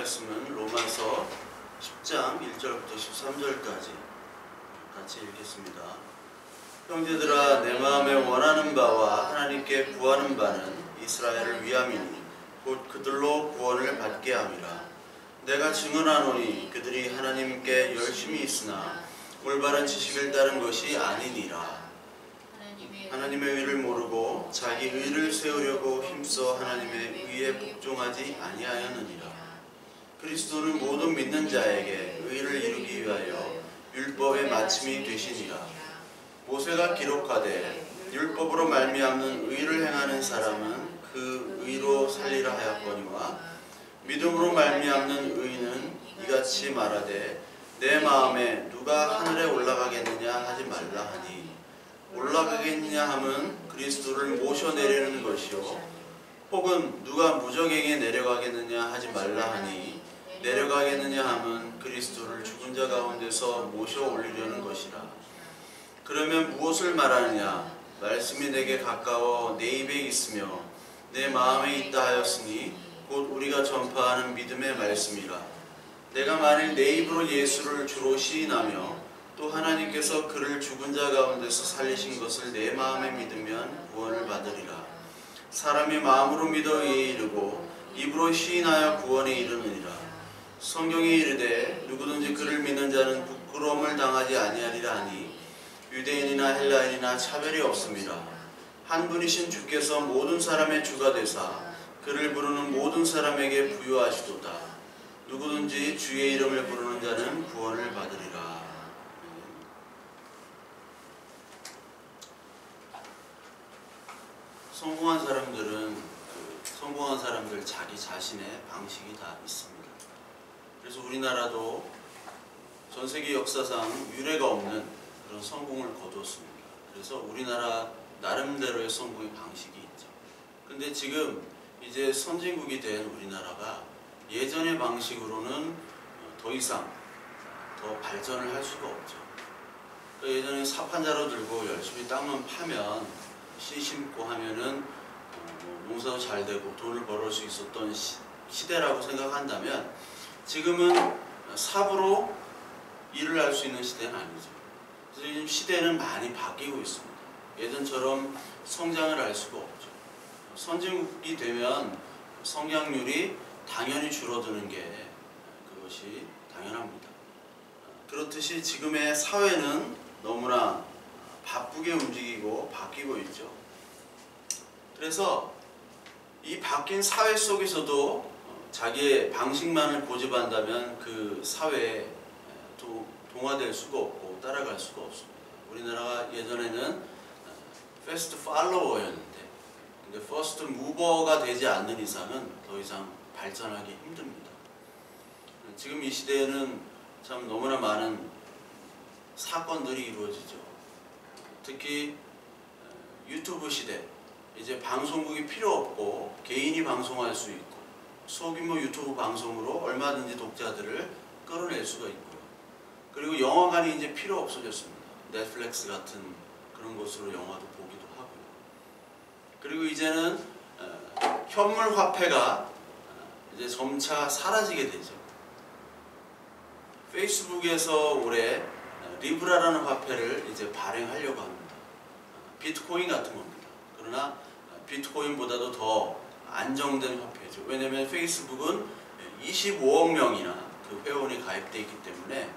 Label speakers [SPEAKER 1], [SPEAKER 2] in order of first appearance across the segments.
[SPEAKER 1] 말씀은 로마서 10장 1절부터 13절까지 같이 읽겠습니다. 형제들아, 내 마음에 원하는 바와 하나님께 구하는 바는 이스라엘을 위함이니 곧 그들로 구원을 받게 함이라. 내가 증언하노니 그들이 하나님께 열심히 있으나 올바른 지식을 따른 것이 아니니라. 하나님의 의를 모르고 자기 의를 세우려고 힘써 하나님의 의에 복종하지 아니하였느니라. 그리스도는 모든 믿는 자에게 의를 이루기 위하여 율법의 마침이 되시니라. 모세가 기록하되 율법으로 말미암는 의를 행하는 사람은 그 의로 살리라 하였거니와 믿음으로 말미암는 의는 이같이 말하되 내 마음에 누가 하늘에 올라가겠느냐 하지 말라 하니, 올라가겠느냐 함은 그리스도를 모셔내려는 것이요, 혹은 누가 무저갱에 내려가겠느냐 하지 말라 하니 내려가겠느냐 함은 그리스도를 죽은 자 가운데서 모셔 올리려는 것이라. 그러면 무엇을 말하느냐? 말씀이 내게 가까워 내 입에 있으며 내 마음에 있다 하였으니 곧 우리가 전파하는 믿음의 말씀이라. 내가 만일 내 입으로 예수를 주로 시인하며 또 하나님께서 그를 죽은 자 가운데서 살리신 것을 내 마음에 믿으면 구원을 받으리라. 사람이 마음으로 믿어 의에 이르고 입으로 시인하여 구원에 이르느니라. 성경에 이르되 누구든지 그를 믿는 자는 부끄러움을 당하지 아니하리라 하니, 유대인이나 헬라인이나 차별이 없습니다. 한 분이신 주께서 모든 사람의 주가 되사 그를 부르는 모든 사람에게 부유하시도다. 누구든지 주의 이름을 부르는 자는 구원을 받으리라. 성공한 사람들 자기 자신의 방식이 다 있습니다. 그래서 우리나라도 전 세계 역사상 유례가 없는 그런 성공을 거두었습니다. 그래서 우리나라 나름대로의 성공의 방식이 있죠. 근데 지금 이제 선진국이 된 우리나라가 예전의 방식으로는 더 이상 더 발전을 할 수가 없죠. 예전에 사판자로 들고 열심히 땅만 파면, 씨 심고 하면은 농사도 잘 되고 돈을 벌을 수 있었던 시대라고 생각한다면, 지금은 삽으로 일을 할 수 있는 시대는 아니죠. 그래서 지금 시대는 많이 바뀌고 있습니다. 예전처럼 성장을 할 수가 없죠. 선진국이 되면 성장률이 당연히 줄어드는 게 그것이 당연합니다. 그렇듯이 지금의 사회는 너무나 바쁘게 움직이고 바뀌고 있죠. 그래서 이 바뀐 사회 속에서도 자기의 방식만을 고집한다면 그 사회에 동화될 수가 없고 따라갈 수가 없습니다. 우리나라가 예전에는 패스트 팔로워였는데, 근데 퍼스트 무버가 되지 않는 이상은 더 이상 발전하기 힘듭니다. 지금 이 시대에는 참 너무나 많은 사건들이 이루어지죠. 특히 유튜브 시대, 이제 방송국이 필요 없고 개인이 방송할 수 있고 소규모 유튜브 방송으로 얼마든지 독자들을 끌어낼 수가 있고요. 그리고 영화관이 이제 필요 없어졌습니다. 넷플릭스 같은 그런 곳으로 영화도 보기도 하고요. 그리고 이제는 현물 화폐가 이제 점차 사라지게 되죠. 페이스북에서 올해 리브라라는 화폐를 이제 발행하려고 합니다. 비트코인 같은 겁니다. 그러나 비트코인보다도 더 안정된 화폐죠. 왜냐하면 페이스북은 25억 명이나 그 회원이 가입되어 있기 때문에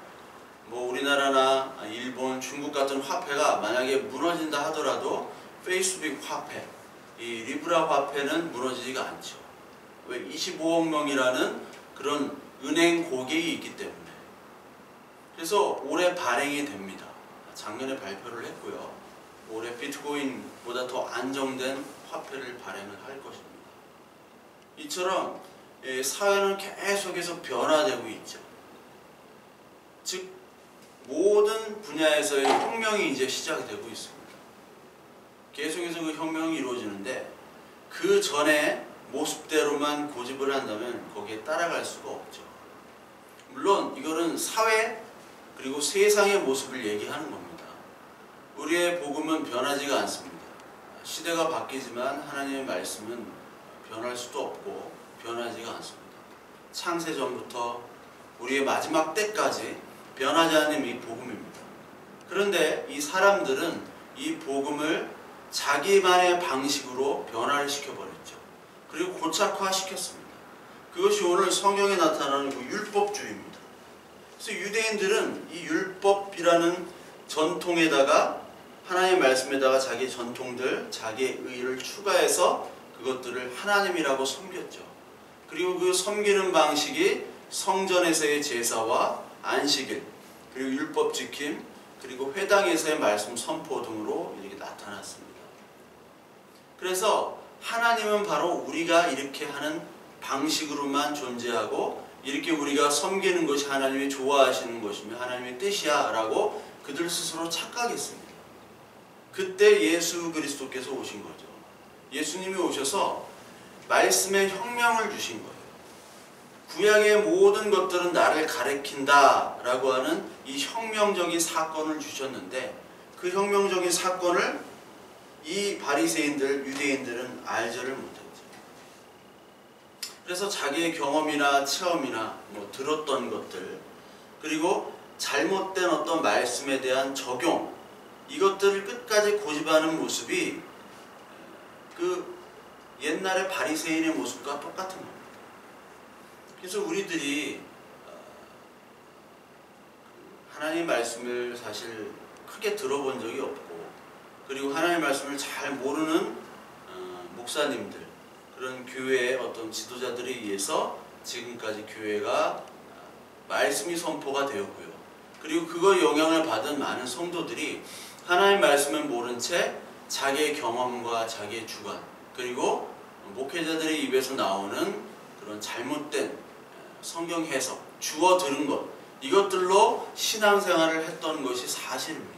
[SPEAKER 1] 뭐 우리나라나 일본, 중국 같은 화폐가 만약에 무너진다 하더라도 페이스북 화폐, 이 리브라 화폐는 무너지지가 않죠. 왜? 25억 명이라는 그런 은행 고객이 있기 때문에. 그래서 올해 발행이 됩니다. 작년에 발표를 했고요. 올해 비트코인보다 더 안정된 화폐를 발행을 할 것입니다. 이처럼 사회는 계속해서 변화되고 있죠. 즉 모든 분야에서의 혁명이 이제 시작이 되고 있습니다. 계속해서 그 혁명이 이루어지는데 그 전에 모습대로만 고집을 한다면 거기에 따라갈 수가 없죠. 물론 이거는 사회 그리고 세상의 모습을 얘기하는 겁니다. 우리의 복음은 변하지가 않습니다. 시대가 바뀌지만 하나님의 말씀은 변할 수도 없고 변하지가 않습니다. 창세전부터 우리의 마지막 때까지 변하지 않는 이 복음입니다. 그런데 이 사람들은 이 복음을 자기만의 방식으로 변화를 시켜버렸죠. 그리고 고착화시켰습니다. 그것이 오늘 성경에 나타나는 그 율법주의입니다. 그래서 유대인들은 이 율법이라는 전통에다가 하나님의 말씀에다가 자기 전통들, 자기의 의를 추가해서 그것들을 하나님이라고 섬겼죠. 그리고 그 섬기는 방식이 성전에서의 제사와 안식일, 그리고 율법 지킴, 그리고 회당에서의 말씀 선포 등으로 이렇게 나타났습니다. 그래서 하나님은 바로 우리가 이렇게 하는 방식으로만 존재하고 이렇게 우리가 섬기는 것이 하나님이 좋아하시는 것이며 하나님의 뜻이야 라고 그들 스스로 착각했습니다. 그때 예수 그리스도께서 오신 거죠. 예수님이 오셔서 말씀의 혁명을 주신 거예요. 구약의 모든 것들은 나를 가리킨다 라고 하는 이 혁명적인 사건을 주셨는데 그 혁명적인 사건을 이 바리새인들, 유대인들은 알지를 못했죠. 그래서 자기의 경험이나 체험이나 들었던 것들, 그리고 잘못된 어떤 말씀에 대한 적용, 이것들을 끝까지 고집하는 모습이 그 옛날의 바리새인의 모습과 똑같은 겁니다. 그래서 우리들이 하나님의 말씀을 사실 크게 들어본 적이 없고, 그리고 하나님의 말씀을 잘 모르는 목사님들, 그런 교회의 어떤 지도자들에 의해서 지금까지 교회가 말씀이 선포가 되었고요. 그리고 그거 영향을 받은 많은 성도들이 하나님의 말씀을 모른 채 자기의 경험과 자기의 주관, 그리고 목회자들의 입에서 나오는 그런 잘못된 성경 해석, 주워 들은 것, 이것들로 신앙생활을 했던 것이 사실입니다.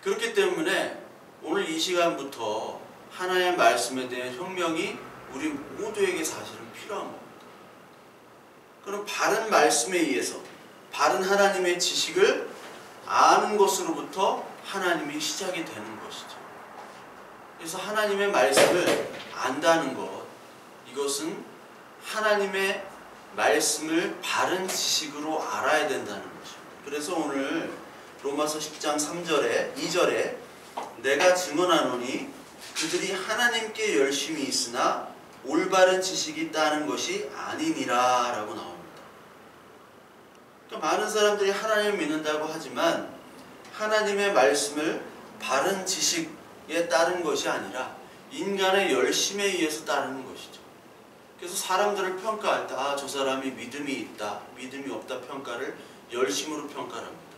[SPEAKER 1] 그렇기 때문에 오늘 이 시간부터 하나님의 말씀에 대한 혁명이 우리 모두에게 사실은 필요한 겁니다. 그럼 바른 말씀에 의해서 바른 하나님의 지식을 아는 것으로부터 하나님이 시작이 되는 것이죠. 그래서 하나님의 말씀을 안다는 것, 이것은 하나님의 말씀을 바른 지식으로 알아야 된다는 것입니다. 그래서 오늘 로마서 10장 3절에 2절에 내가 증언하노니 그들이 하나님께 열심히 있으나 올바른 지식이 있다는 것이 아니니라 라고 나옵니다. 그러니까 많은 사람들이 하나님을 믿는다고 하지만 하나님의 말씀을 바른 지식에 따른 것이 아니라 인간의 열심에 의해서 따르는 것이죠. 그래서 사람들을 평가할 때 저 사람이 믿음이 있다, 믿음이 없다 평가를 열심으로 평가를 합니다.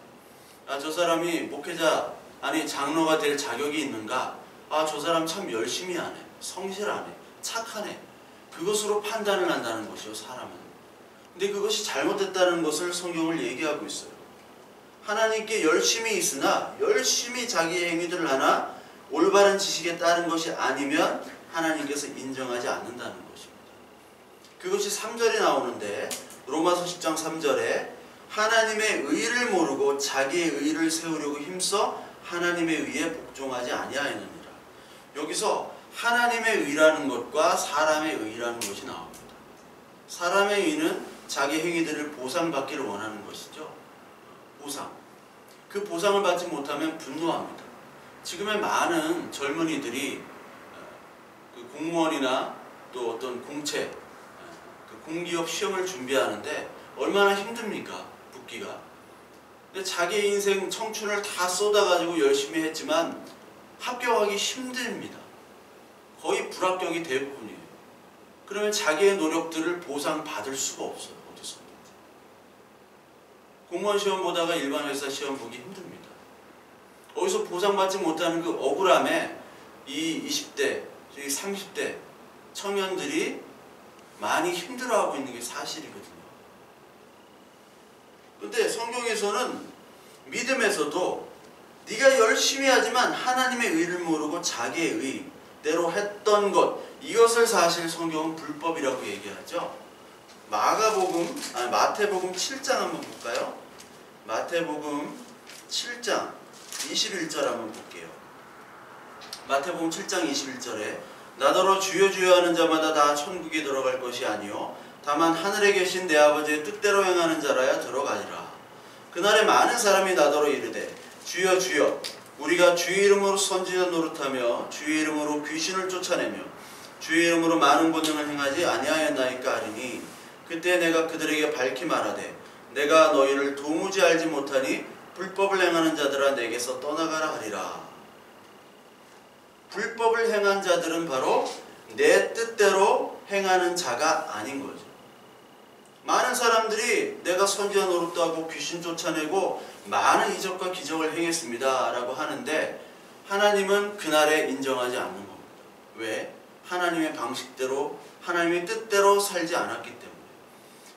[SPEAKER 1] 저 사람이 목회자, 아니 장로가 될 자격이 있는가? 저 사람 참 열심히 하네, 성실하네, 착하네. 그것으로 판단을 한다는 것이요, 사람은. 근데 그것이 잘못됐다는 것을 성경을 얘기하고 있어요. 하나님께 열심히 있으나 열심히 자기의 행위들을 하나 올바른 지식에 따른 것이 아니면 하나님께서 인정하지 않는다는 것입니다. 그것이 3절에 나오는데 로마서 10장 3절에 하나님의 의를 모르고 자기의 의를 세우려고 힘써 하나님의 의에 복종하지 아니하였느니라. 여기서 하나님의 의라는 것과 사람의 의라는 것이 나옵니다. 사람의 의는 자기 행위들을 보상받기를 원하는 것이죠. 보상. 그 보상을 받지 못하면 분노합니다. 지금의 많은 젊은이들이 그 공무원이나 또 어떤 공채, 그 공기업 시험을 준비하는데 얼마나 힘듭니까? 붙기가. 근데 자기 인생 청춘을 다 쏟아가지고 열심히 했지만 합격하기 힘듭니다. 거의 불합격이 대부분이에요. 그러면 자기의 노력들을 보상받을 수가 없어요. 어디서. 공무원 시험 보다가 일반 회사 시험 보기 힘듭니다. 어디서 보상받지 못하는 그 억울함에 이 20대, 30대 청년들이 많이 힘들어하고 있는 게 사실이거든요. 그런데 성경에서는 믿음에서도 네가 열심히 하지만 하나님의 의를 모르고 자기의 의대로 했던 것, 이것을 사실 성경은 불법이라고 얘기하죠. 마태복음 7장 한번 볼까요? 마태복음 7장 21절 한번 볼게요. 마태복음 7장 21절에 나더러 주여 주여 하는 자마다 다 천국에 들어갈 것이 아니요 다만 하늘에 계신 내 아버지의 뜻대로 행하는 자라야 들어가리라. 그날에 많은 사람이 나더러 이르되 주여 주여 우리가 주의 이름으로 선지자 노릇하며 주의 이름으로 귀신을 쫓아내며 주의 이름으로 많은 권능을 행하지 아니하였나이까 하리니 그때 내가 그들에게 밝히 말하되 내가 너희를 도무지 알지 못하니 불법을 행하는 자들아 내게서 떠나가라 하리라. 불법을 행한 자들은 바로 내 뜻대로 행하는 자가 아닌 거죠. 많은 사람들이 내가 선지자 노릇도 하고 귀신 쫓아내고 많은 이적과 기적을 행했습니다 라고 하는데 하나님은 그날에 인정하지 않는 겁니다. 왜? 하나님의 방식대로 하나님의 뜻대로 살지 않았기 때문에.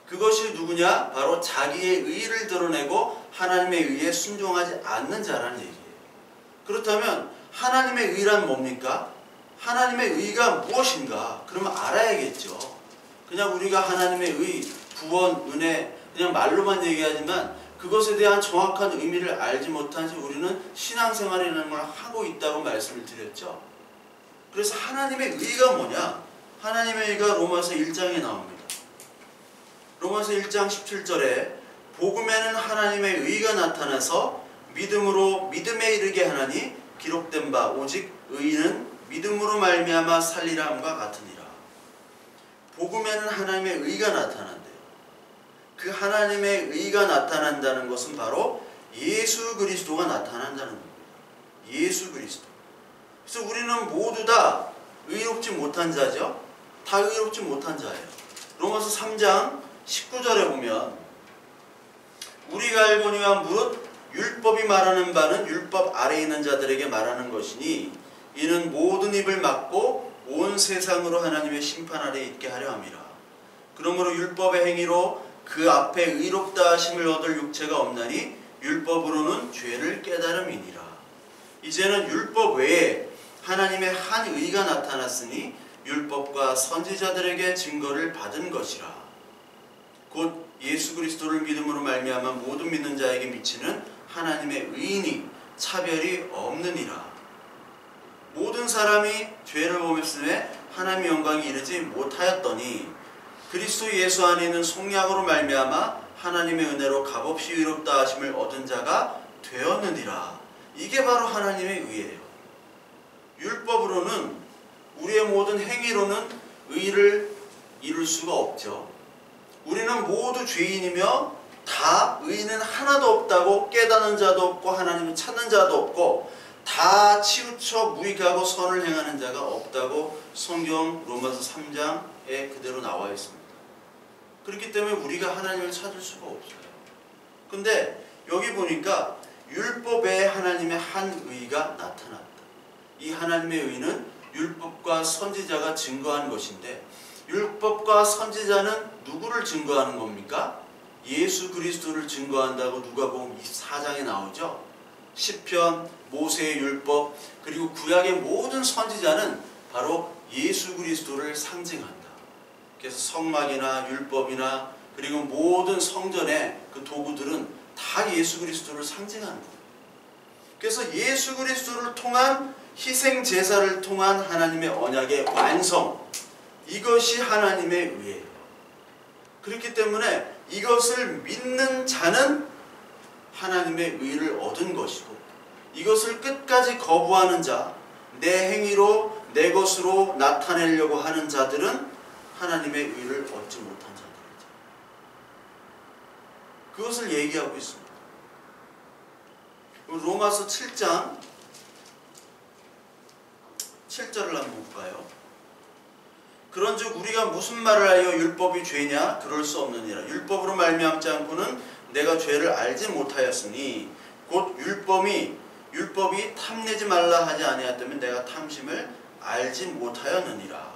[SPEAKER 1] 그것이 누구냐? 바로 자기의 의의를 드러내고 하나님의 의에 순종하지 않는 자라는 얘기예요. 그렇다면 하나님의 의란 뭡니까? 하나님의 의가 무엇인가? 그러면 알아야겠죠. 그냥 우리가 하나님의 의, 구원, 은혜 그냥 말로만 얘기하지만 그것에 대한 정확한 의미를 알지 못한 채 우리는 신앙생활이라는 걸 하고 있다고 말씀을 드렸죠. 그래서 하나님의 의가 뭐냐? 하나님의 의가 로마서 1장에 나옵니다. 로마서 1장 17절에 복음에는 하나님의 의가 나타나서 믿음으로 믿음에 이르게 하나니 기록된 바 오직 의인은 믿음으로 말미암아 살리라 함과 같으니라. 복음에는 하나님의 의가 나타난대요. 그 하나님의 의가 나타난다는 것은 바로 예수 그리스도가 나타난다는 겁니다. 예수 그리스도. 그래서 우리는 모두 다 의롭지 못한 자죠. 다 의롭지 못한 자예요. 로마서 3장 19절에 보면 우리가 알거니와 무릇 율법이 말하는 바는 율법 아래에 있는 자들에게 말하는 것이니 이는 모든 입을 막고 온 세상으로 하나님의 심판 아래에 있게 하려 함이라. 그러므로 율법의 행위로 그 앞에 의롭다 하심을 얻을 육체가 없나니 율법으로는 죄를 깨달음이니라. 이제는 율법 외에 하나님의 한 의가 나타났으니 율법과 선지자들에게 증거를 받은 것이라. 곧 예수 그리스도를 믿음으로 말미암아 모든 믿는 자에게 미치는 하나님의 의인이 차별이 없느니라. 모든 사람이 죄를 범했음에 하나님의 영광이 이르지 못하였더니 그리스도 예수 안에 있는 속량으로 말미암아 하나님의 은혜로 값없이 의롭다 하심을 얻은 자가 되었느니라. 이게 바로 하나님의 의예요. 율법으로는 우리의 모든 행위로는 의를 이룰 수가 없죠. 우리는 모두 죄인이며 다 의인은 하나도 없다고 깨닫는 자도 없고 하나님을 찾는 자도 없고 다 치우쳐 무익하고 선을 행하는 자가 없다고 성경 로마서 3장에 그대로 나와 있습니다. 그렇기 때문에 우리가 하나님을 찾을 수가 없어요. 근데 여기 보니까 율법에 하나님의 한 의가 나타났다. 이 하나님의 의는 율법과 선지자가 증거한 것인데 율법과 선지자는 누구를 증거하는 겁니까? 예수 그리스도를 증거한다고 누가복음 24장에 나오죠. 시편, 모세의 율법, 그리고 구약의 모든 선지자는 바로 예수 그리스도를 상징한다. 그래서 성막이나 율법이나 그리고 모든 성전의 그 도구들은 다 예수 그리스도를 상징하는 거예요. 그래서 예수 그리스도를 통한 희생 제사를 통한 하나님의 언약의 완성, 이것이 하나님의 의예요. 그렇기 때문에 이것을 믿는 자는 하나님의 의를 얻은 것이고 이것을 끝까지 거부하는 자, 내 행위로 내 것으로 나타내려고 하는 자들은 하나님의 의를 얻지 못한 자들이죠. 그것을 얘기하고 있습니다. 로마서 7장 7절을 한번 볼까요? 그런즉 우리가 무슨 말을 하여 율법이 죄냐? 그럴 수 없느니라. 율법으로 말미암지 않고는 내가 죄를 알지 못하였으니 곧 율법이 탐내지 말라 하지 아니하였다면 내가 탐심을 알지 못하였느니라.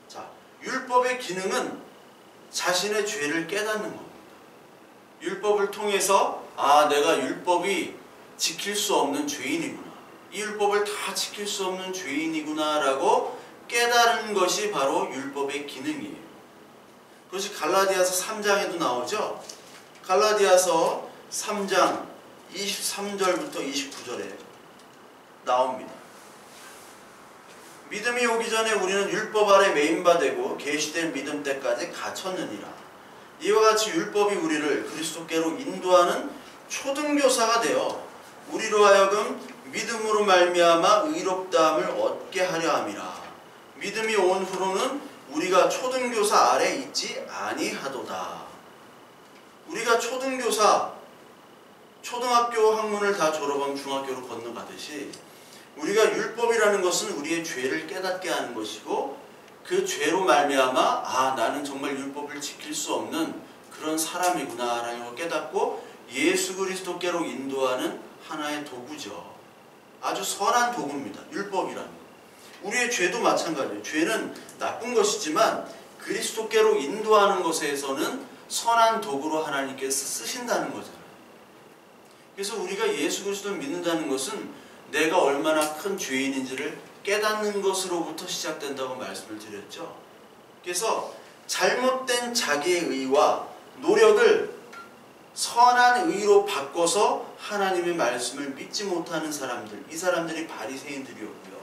[SPEAKER 1] 자, 율법의 기능은 자신의 죄를 깨닫는 겁니다. 율법을 통해서 내가 율법이 지킬 수 없는 죄인이구나. 이 율법을 다 지킬 수 없는 죄인이구나 라고 깨달은 것이 바로 율법의 기능이에요. 그것이 갈라디아서 3장에도 나오죠. 갈라디아서 3장 23절부터 29절에 나옵니다. 믿음이 오기 전에 우리는 율법 아래 매인바 되고 계시된 믿음 때까지 갇혔느니라. 이와 같이 율법이 우리를 그리스도께로 인도하는 초등교사가 되어 우리로 하여금 믿음으로 말미암아 의롭다함을 얻게 하려 함이라. 믿음이 온 후로는 우리가 초등교사 아래 있지 아니하도다. 우리가 초등교사, 초등학교 학문을 다 졸업하면 중학교로 건너가듯이 우리가 율법이라는 것은 우리의 죄를 깨닫게 하는 것이고 그 죄로 말미암아 나는 정말 율법을 지킬 수 없는 그런 사람이구나 라는 걸 깨닫고 예수 그리스도께로 인도하는 하나의 도구죠. 아주 선한 도구입니다. 율법이라는 것. 우리의 죄도 마찬가지예요. 죄는 나쁜 것이지만 그리스도께로 인도하는 것에서는 선한 도구로 하나님께서 쓰신다는 거잖아요. 그래서 우리가 예수 그리스도를 믿는다는 것은 내가 얼마나 큰 죄인인지를 깨닫는 것으로부터 시작된다고 말씀을 드렸죠. 그래서 잘못된 자기의 의와 노력을 선한 의로 바꿔서 하나님의 말씀을 믿지 못하는 사람들, 이 사람들이 바리새인들이었고요.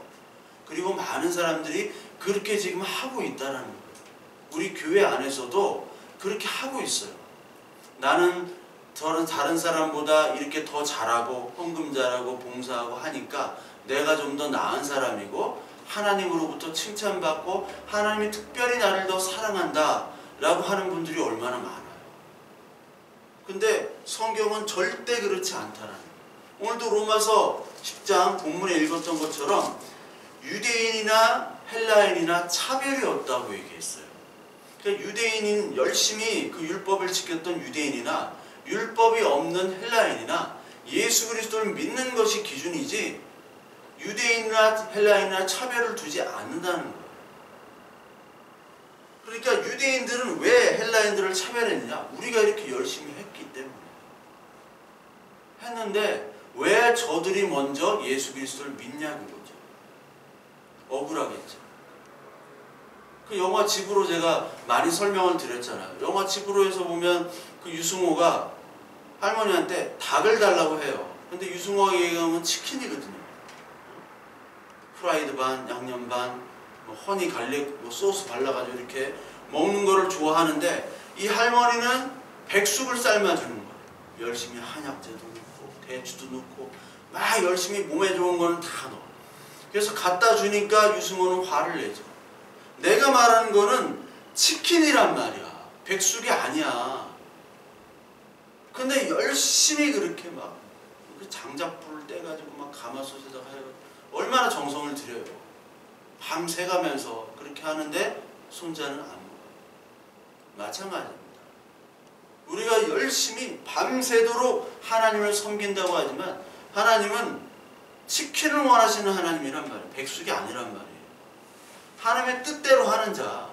[SPEAKER 1] 그리고 많은 사람들이 그렇게 지금 하고 있다는 거예요. 우리 교회 안에서도 그렇게 하고 있어요. 나는 다른 사람보다 이렇게 더 잘하고 헌금 잘하고 봉사하고 하니까 내가 좀 더 나은 사람이고 하나님으로부터 칭찬받고 하나님이 특별히 나를 더 사랑한다 라고 하는 분들이 얼마나 많아요. 근데 성경은 절대 그렇지 않다라는 거예요. 오늘도 로마서 10장 본문에 읽었던 것처럼 유대인이나 헬라인이나 차별이 없다고 얘기했어요. 그러니까 유대인인 열심히 그 율법을 지켰던 유대인이나 율법이 없는 헬라인이나 예수 그리스도를 믿는 것이 기준이지 유대인이나 헬라인이나 차별을 두지 않는다는 거예요. 그러니까 유대인들은 왜 헬라인들을 차별했느냐? 우리가 이렇게 열심히 했기 때문에 했는데 왜 저들이 먼저 예수 그리스도를 믿냐는 거죠. 억울하겠죠. 그 영화 집으로 제가 많이 설명을 드렸잖아요. 영화 집으로에서 보면 그 유승호가 할머니한테 닭을 달라고 해요. 근데 유승호가 얘기하면 치킨이거든요. 프라이드 반, 양념 반, 허니 갈릭 소스 발라가지고 이렇게 먹는 거를 좋아하는데 이 할머니는 백숙을 삶아주는 거예요. 열심히 한약재도 넣고 대추도 넣고 막 열심히 몸에 좋은 거는 다 넣어. 그래서 갖다 주니까 유승호는 화를 내죠. 내가 말하는 거는 치킨이란 말이야. 백숙이 아니야. 근데 열심히 그렇게 막 장작불을 떼가지고 막 가마솥에다가 해요. 얼마나 정성을 들여요. 밤새 가면서 그렇게 하는데 손자는 안 먹어요. 마찬가지입니다. 우리가 열심히 밤새도록 하나님을 섬긴다고 하지만 하나님은 치킨을 원하시는 하나님이란 말이에요. 백숙이 아니란 말이에요. 하나님의 뜻대로 하는 자.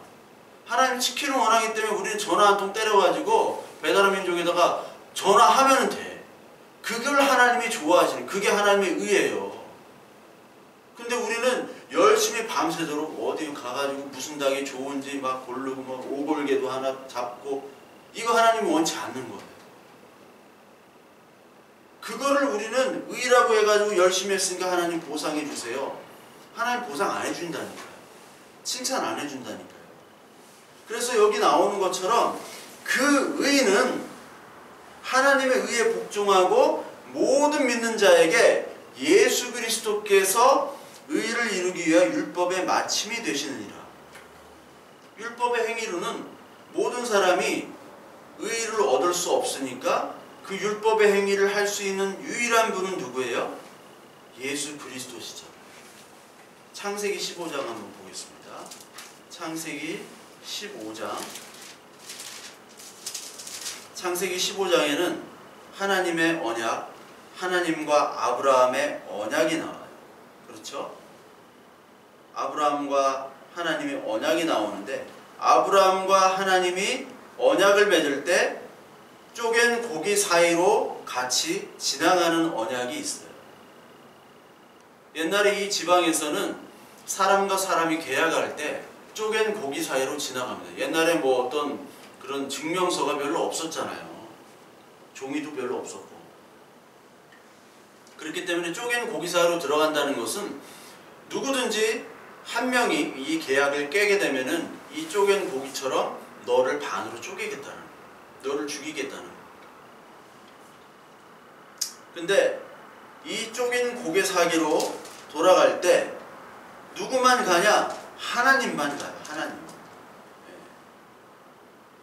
[SPEAKER 1] 하나님 치킨을 원하기 때문에 우리는 전화 한 통 때려가지고 배달의 민족에다가 전화하면 돼. 그걸 하나님이 좋아하시는, 그게 하나님의 의예요. 근데 우리는 열심히 밤새도록 어디 가가지고 무슨 닭이 좋은지 막 고르고 막 오골개도 하나 잡고 이거 하나님이 원치 않는 거예요. 그거를 우리는 의라고 해가지고 열심히 했으니까 하나님 보상해 주세요. 하나님 보상 안 해준다니까요. 칭찬 안 해준다니까요. 그래서 여기 나오는 것처럼 그 의는 하나님의 의에 복종하고 모든 믿는 자에게 예수 그리스도께서 의를 이루기 위해 율법의 마침이 되시느니라. 율법의 행위로는 모든 사람이 의를 얻을 수 없으니까 그 율법의 행위를 할 수 있는 유일한 분은 누구예요? 예수 그리스도시죠. 창세기 15장 한번 보겠습니다. 창세기 15장. 창세기 15장에는 하나님의 언약, 하나님과 아브라함의 언약이 나와요. 그렇죠? 아브라함과 하나님의 언약이 나오는데 아브라함과 하나님이 언약을 맺을 때 쪼갠 고기 사이로 같이 지나가는 언약이 있어요. 옛날에 이 지방에서는 사람과 사람이 계약할 때 쪼갠 고기 사이로 지나갑니다. 옛날에 뭐 어떤 그런 증명서가 별로 없었잖아요. 종이도 별로 없었고. 그렇기 때문에 쪼갠 고기 사이로 들어간다는 것은 누구든지 한 명이 이 계약을 깨게 되면은 이 쪼갠 고기처럼 너를 반으로 쪼개겠다는 거예요. 너를 죽이겠다는 거예요. 근데 이 쪼갠 고개 사기로 돌아갈 때 누구만 가냐? 하나님만 가요. 하나님.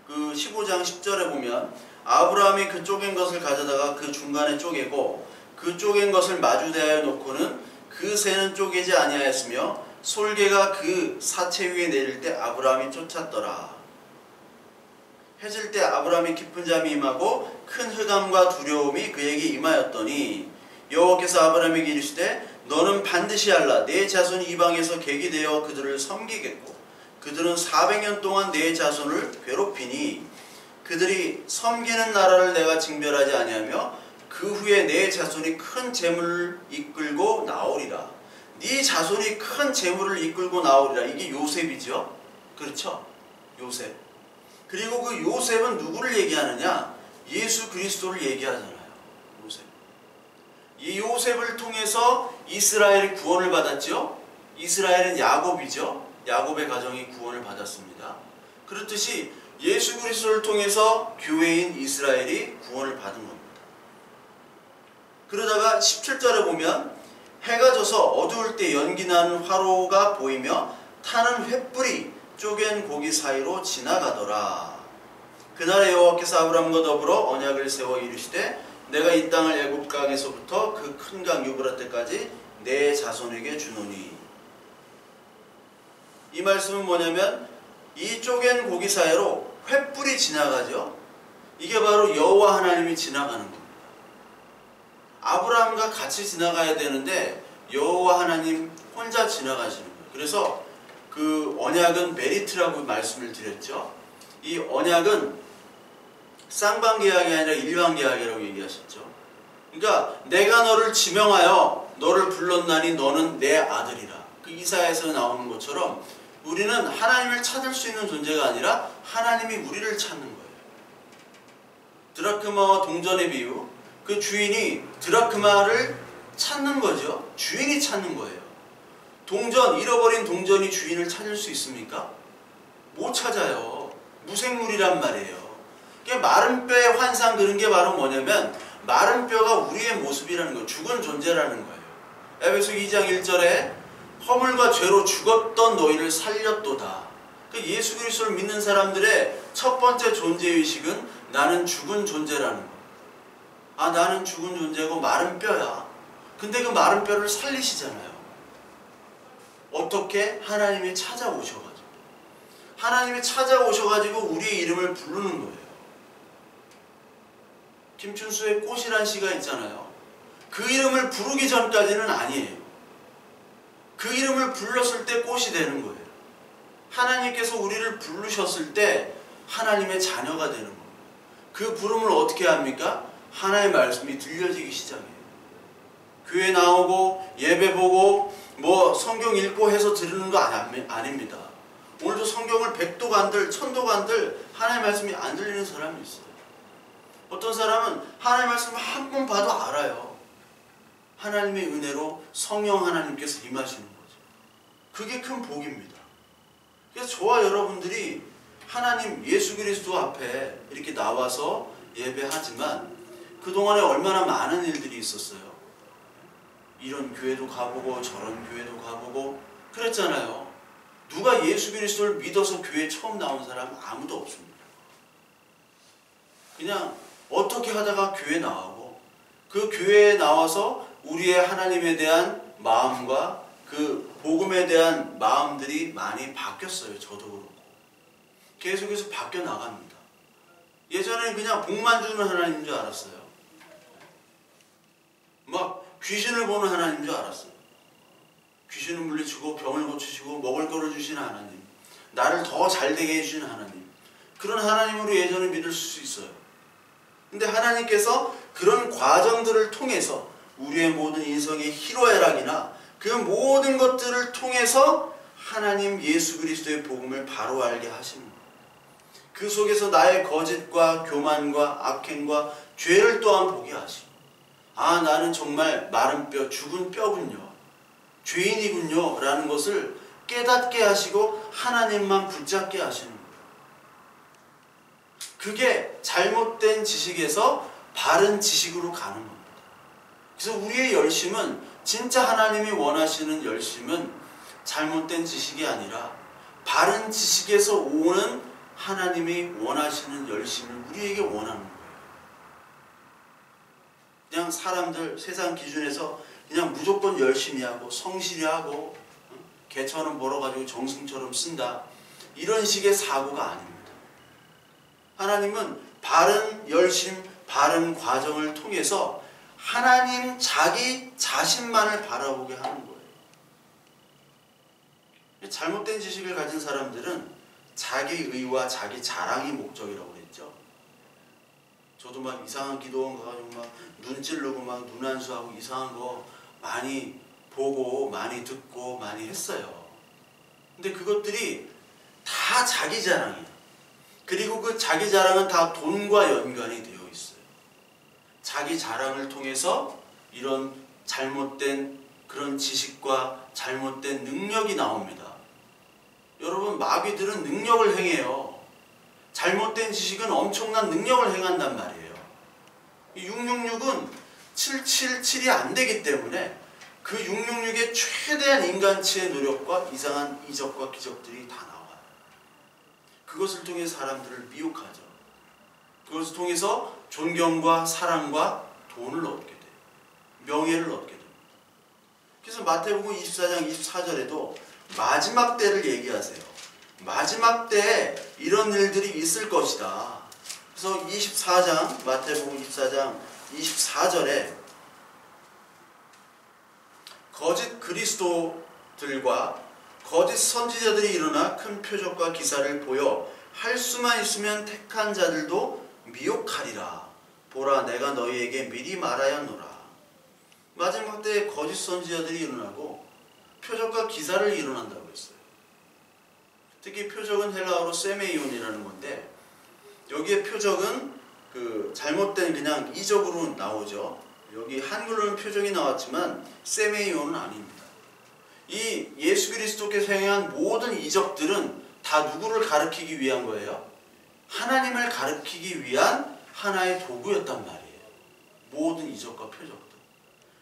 [SPEAKER 1] 그 15장 10절에 보면 아브라함이 그 쪼갠 것을 가져다가 그 중간에 쪼개고 그 쪼갠 것을 마주 대하여 놓고는 그 새는 쪼개지 아니하였으며 솔개가 그 사체 위에 내릴 때 아브라함이 쫓았더라. 해질 때 아브라함이 깊은 잠이 임하고 큰 흑암과 두려움이 그에게 임하였더니 여호와께서 아브라함에게 이르시되 너는 반드시 알라. 내 자손이 이방에서 객이 되어 그들을 섬기겠고 그들은 400년 동안 내 자손을 괴롭히니 그들이 섬기는 나라를 내가 징별하지 아니하며 그 후에 내 자손이 큰 재물을 이끌고 나오리라. 네 자손이 큰 재물을 이끌고 나오리라. 이게 요셉이죠. 그렇죠? 요셉. 그리고 그 요셉은 누구를 얘기하느냐? 예수 그리스도를 얘기하잖아요. 요셉. 이 요셉을 통해서 이스라엘이 구원을 받았죠. 이스라엘은 야곱이죠. 야곱의 가정이 구원을 받았습니다. 그렇듯이 예수 그리스도를 통해서 교회인 이스라엘이 구원을 받은 겁니다. 그러다가 17절에 보면 해가 져서 어두울 때 연기 나는 화로가 보이며 타는 횃불이 쪼갠 고기 사이로 지나가더라. 그날에 여호와께서 아브라함과 더불어 언약을 세워 이르시되 내가 이 땅을 애굽 강에서부터 그 큰 강 유브라데까지 내 자손에게 주노니. 이 말씀은 뭐냐면 이 쪼갠 고기 사이로 횃불이 지나가죠. 이게 바로 여호와 하나님이 지나가는 겁니다. 아브라함과 같이 지나가야 되는데 여호와 하나님 혼자 지나가시는 거예요. 그래서 그 언약은 메리트라고 말씀을 드렸죠. 이 언약은 쌍방계약이 아니라 일방계약이라고 얘기하셨죠. 그러니까 내가 너를 지명하여 너를 불렀나니 너는 내 아들이라. 그 이사야에서 나오는 것처럼 우리는 하나님을 찾을 수 있는 존재가 아니라 하나님이 우리를 찾는 거예요. 드라크마와 동전의 비유. 그 주인이 드라크마를 찾는 거죠. 주인이 찾는 거예요. 동전, 잃어버린 동전이 주인을 찾을 수 있습니까? 못 찾아요. 무생물이란 말이에요. 마른 뼈의 환상, 그런 게 바로 뭐냐면 마른 뼈가 우리의 모습이라는 거예요. 죽은 존재라는 거예요. 에베소 2장 1절에 허물과 죄로 죽었던 너희를 살렸도다. 예수 그리스도를 믿는 사람들의 첫 번째 존재의식은 나는 죽은 존재라는 거예요. 아, 나는 죽은 존재고 마른 뼈야. 근데 그 마른 뼈를 살리시잖아요. 어떻게? 하나님이 찾아오셔가지고. 하나님이 찾아오셔가지고 우리의 이름을 부르는 거예요. 김춘수의 꽃이란 시가 있잖아요. 그 이름을 부르기 전까지는 아니에요. 그 이름을 불렀을 때 꽃이 되는 거예요. 하나님께서 우리를 부르셨을 때 하나님의 자녀가 되는 거예요. 그 부름을 어떻게 합니까? 하나님의 말씀이 들려지기 시작해요. 교회 나오고 예배 보고 뭐 성경 읽고 해서 들으는 거 아닙니다. 오늘도 성경을 100도 간들 1000도 간들 하나님의 말씀이 안 들리는 사람이 있어요. 어떤 사람은 하나님의 말씀을 한 번 봐도 알아요. 하나님의 은혜로 성령 하나님께서 임하시는 거죠. 그게 큰 복입니다. 그래서 저와 여러분들이 하나님 예수 그리스도 앞에 이렇게 나와서 예배하지만 그동안에 얼마나 많은 일들이 있었어요. 이런 교회도 가보고 저런 교회도 가보고 그랬잖아요. 누가 예수 그리스도를 믿어서 교회에 처음 나온 사람은 아무도 없습니다. 그냥 어떻게 하다가 교회에 나오고 그 교회에 나와서 우리의 하나님에 대한 마음과 그 복음에 대한 마음들이 많이 바뀌었어요. 저도 그렇고. 계속해서 바뀌어 나갑니다. 예전에는 그냥 복만 주는 하나님인 줄 알았어요. 막 귀신을 보는 하나님인 줄 알았어요. 귀신을 물리치고 병을 고치시고 먹을 거를 주시는 하나님, 나를 더 잘되게 해주시는 하나님, 그런 하나님으로 예전에 믿을 수 있어요. 근데 하나님께서 그런 과정들을 통해서 우리의 모든 인생의 희로애락이나 그 모든 것들을 통해서 하나님 예수 그리스도의 복음을 바로 알게 하시는 거예요. 그 속에서 나의 거짓과 교만과 악행과 죄를 또한 보게 하시고, 아, 나는 정말 마른 뼈, 죽은 뼈군요, 죄인이군요 라는 것을 깨닫게 하시고 하나님만 붙잡게 하시는 거예요. 그게 잘못된 지식에서 바른 지식으로 가는 겁니다. 그래서 우리의 열심은, 진짜 하나님이 원하시는 열심은 잘못된 지식이 아니라 바른 지식에서 오는 하나님이 원하시는 열심을 우리에게 원하는 거예요. 그냥 사람들 세상 기준에서 그냥 무조건 열심히 하고 성실히 하고 개처럼 벌어가지고 정승처럼 쓴다, 이런 식의 사고가 아닙니다. 하나님은 바른 열심, 바른 과정을 통해서 하나님 자기 자신만을 바라보게 하는 거예요. 잘못된 지식을 가진 사람들은 자기 의와 자기 자랑이 목적이라고 그랬죠. 저도 막 이상한 기도원 가가지고 막 눈 찌르고 막 눈안수하고 이상한 거 많이 보고 많이 듣고 많이 했어요. 근데 그것들이 다 자기 자랑이에요. 그리고 그 자기 자랑은 다 돈과 연관이 되어 있어요. 자기 자랑을 통해서 이런 잘못된 그런 지식과 잘못된 능력이 나옵니다. 여러분, 마귀들은 능력을 행해요. 잘못된 지식은 엄청난 능력을 행한단 말이에요. 666은 777이 안 되기 때문에 그 666의 최대한 인간치의 노력과 이상한 이적과 기적들이 다 나와요. 그것을 통해 사람들을 미혹하죠. 그것을 통해서 존경과 사랑과 돈을 얻게 돼요. 명예를 얻게 됩니다. 그래서 마태복음 24장 24절에도 마지막 때를 얘기하세요. 마지막 때에 이런 일들이 있을 것이다. 그래서 24장, 마태복음 24장 24절에 거짓 그리스도들과 거짓 선지자들이 일어나 큰 표적과 기사를 보여 할 수만 있으면 택한 자들도 미혹하리라. 보라, 내가 너희에게 미리 말하였노라. 마지막 때에 거짓 선지자들이 일어나고 표적과 기사를 일어난다고 했어요. 특히 표적은 헬라어로 세메이온이라는 건데, 여기에 표적은 그 잘못된 그냥 이적으로 나오죠. 여기 한글로는 표적이 나왔지만 세메이온은 아닙니다. 이 예수 그리스도께서 행한 모든 이적들은 다 누구를 가리키기 위한 거예요? 하나님을 가리키기 위한 하나의 도구였단 말이에요. 모든 이적과 표적들.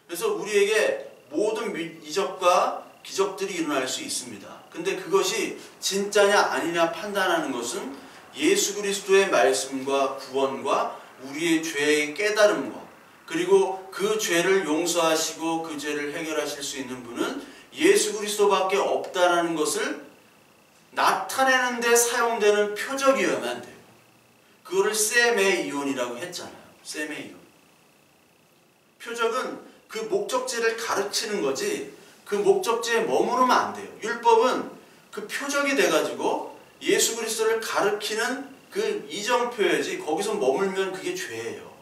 [SPEAKER 1] 그래서 우리에게 모든 이적과 기적들이 일어날 수 있습니다. 근데 그것이 진짜냐 아니냐 판단하는 것은 예수 그리스도의 말씀과 구원과 우리의 죄의 깨달음과, 그리고 그 죄를 용서하시고 그 죄를 해결하실 수 있는 분은 예수 그리스도밖에 없다라는 것을 나타내는 데 사용되는 표적이어야만 돼요. 그거를 세메이온이라고 했잖아요. 세메이온. 표적은 그 목적지를 가르치는 거지 그 목적지에 머무르면 안 돼요. 율법은 그 표적이 돼가지고 예수 그리스도를 가르치는 그 이정표야지, 거기서 머물면 그게 죄예요.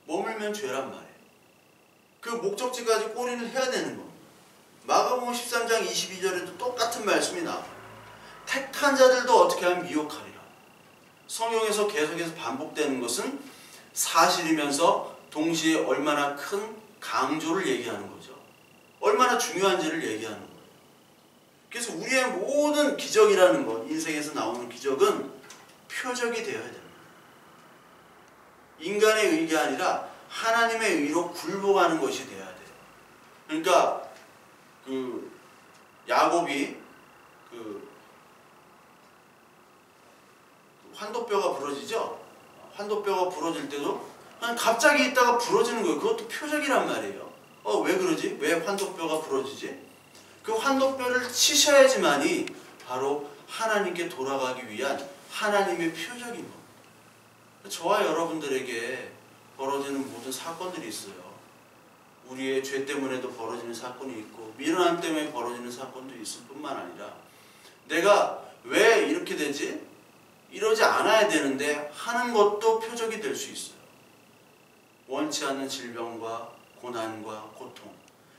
[SPEAKER 1] 머물면 죄란 말이에요. 그 목적지까지 꼬리를 해야 되는 겁니다. 마가복음 13장 22절에도 똑같은 말씀이 나와요. 택한 자들도 어떻게 하면 미혹하리라. 성경에서 계속해서 반복되는 것은 사실이면서 동시에 얼마나 큰 강조를 얘기하는 거죠. 얼마나 중요한지를 얘기하는 거예요. 그래서 우리의 모든 기적이라는 것, 인생에서 나오는 기적은 표적이 되어야 됩니다. 인간의 의가 아니라 하나님의 의로 굴복하는 것이 되어야 돼요. 그러니까 그 야곱이 그 환도뼈가 부러지죠. 환도뼈가 부러질 때도 그냥 갑자기 있다가 부러지는 거예요. 그것도 표적이란 말이에요. 왜 그러지? 왜 환도뼈가 부러지지? 그 환도뼈를 치셔야지만이 바로 하나님께 돌아가기 위한 하나님의 표적인 겁니다. 저와 여러분들에게 벌어지는 모든 사건들이 있어요. 우리의 죄 때문에도 벌어지는 사건이 있고 미련함 때문에 벌어지는 사건도 있을 뿐만 아니라 내가 왜 이렇게 되지? 이러지 않아야 되는데 하는 것도 표적이 될 수 있어요. 원치 않는 질병과 고난과 고통,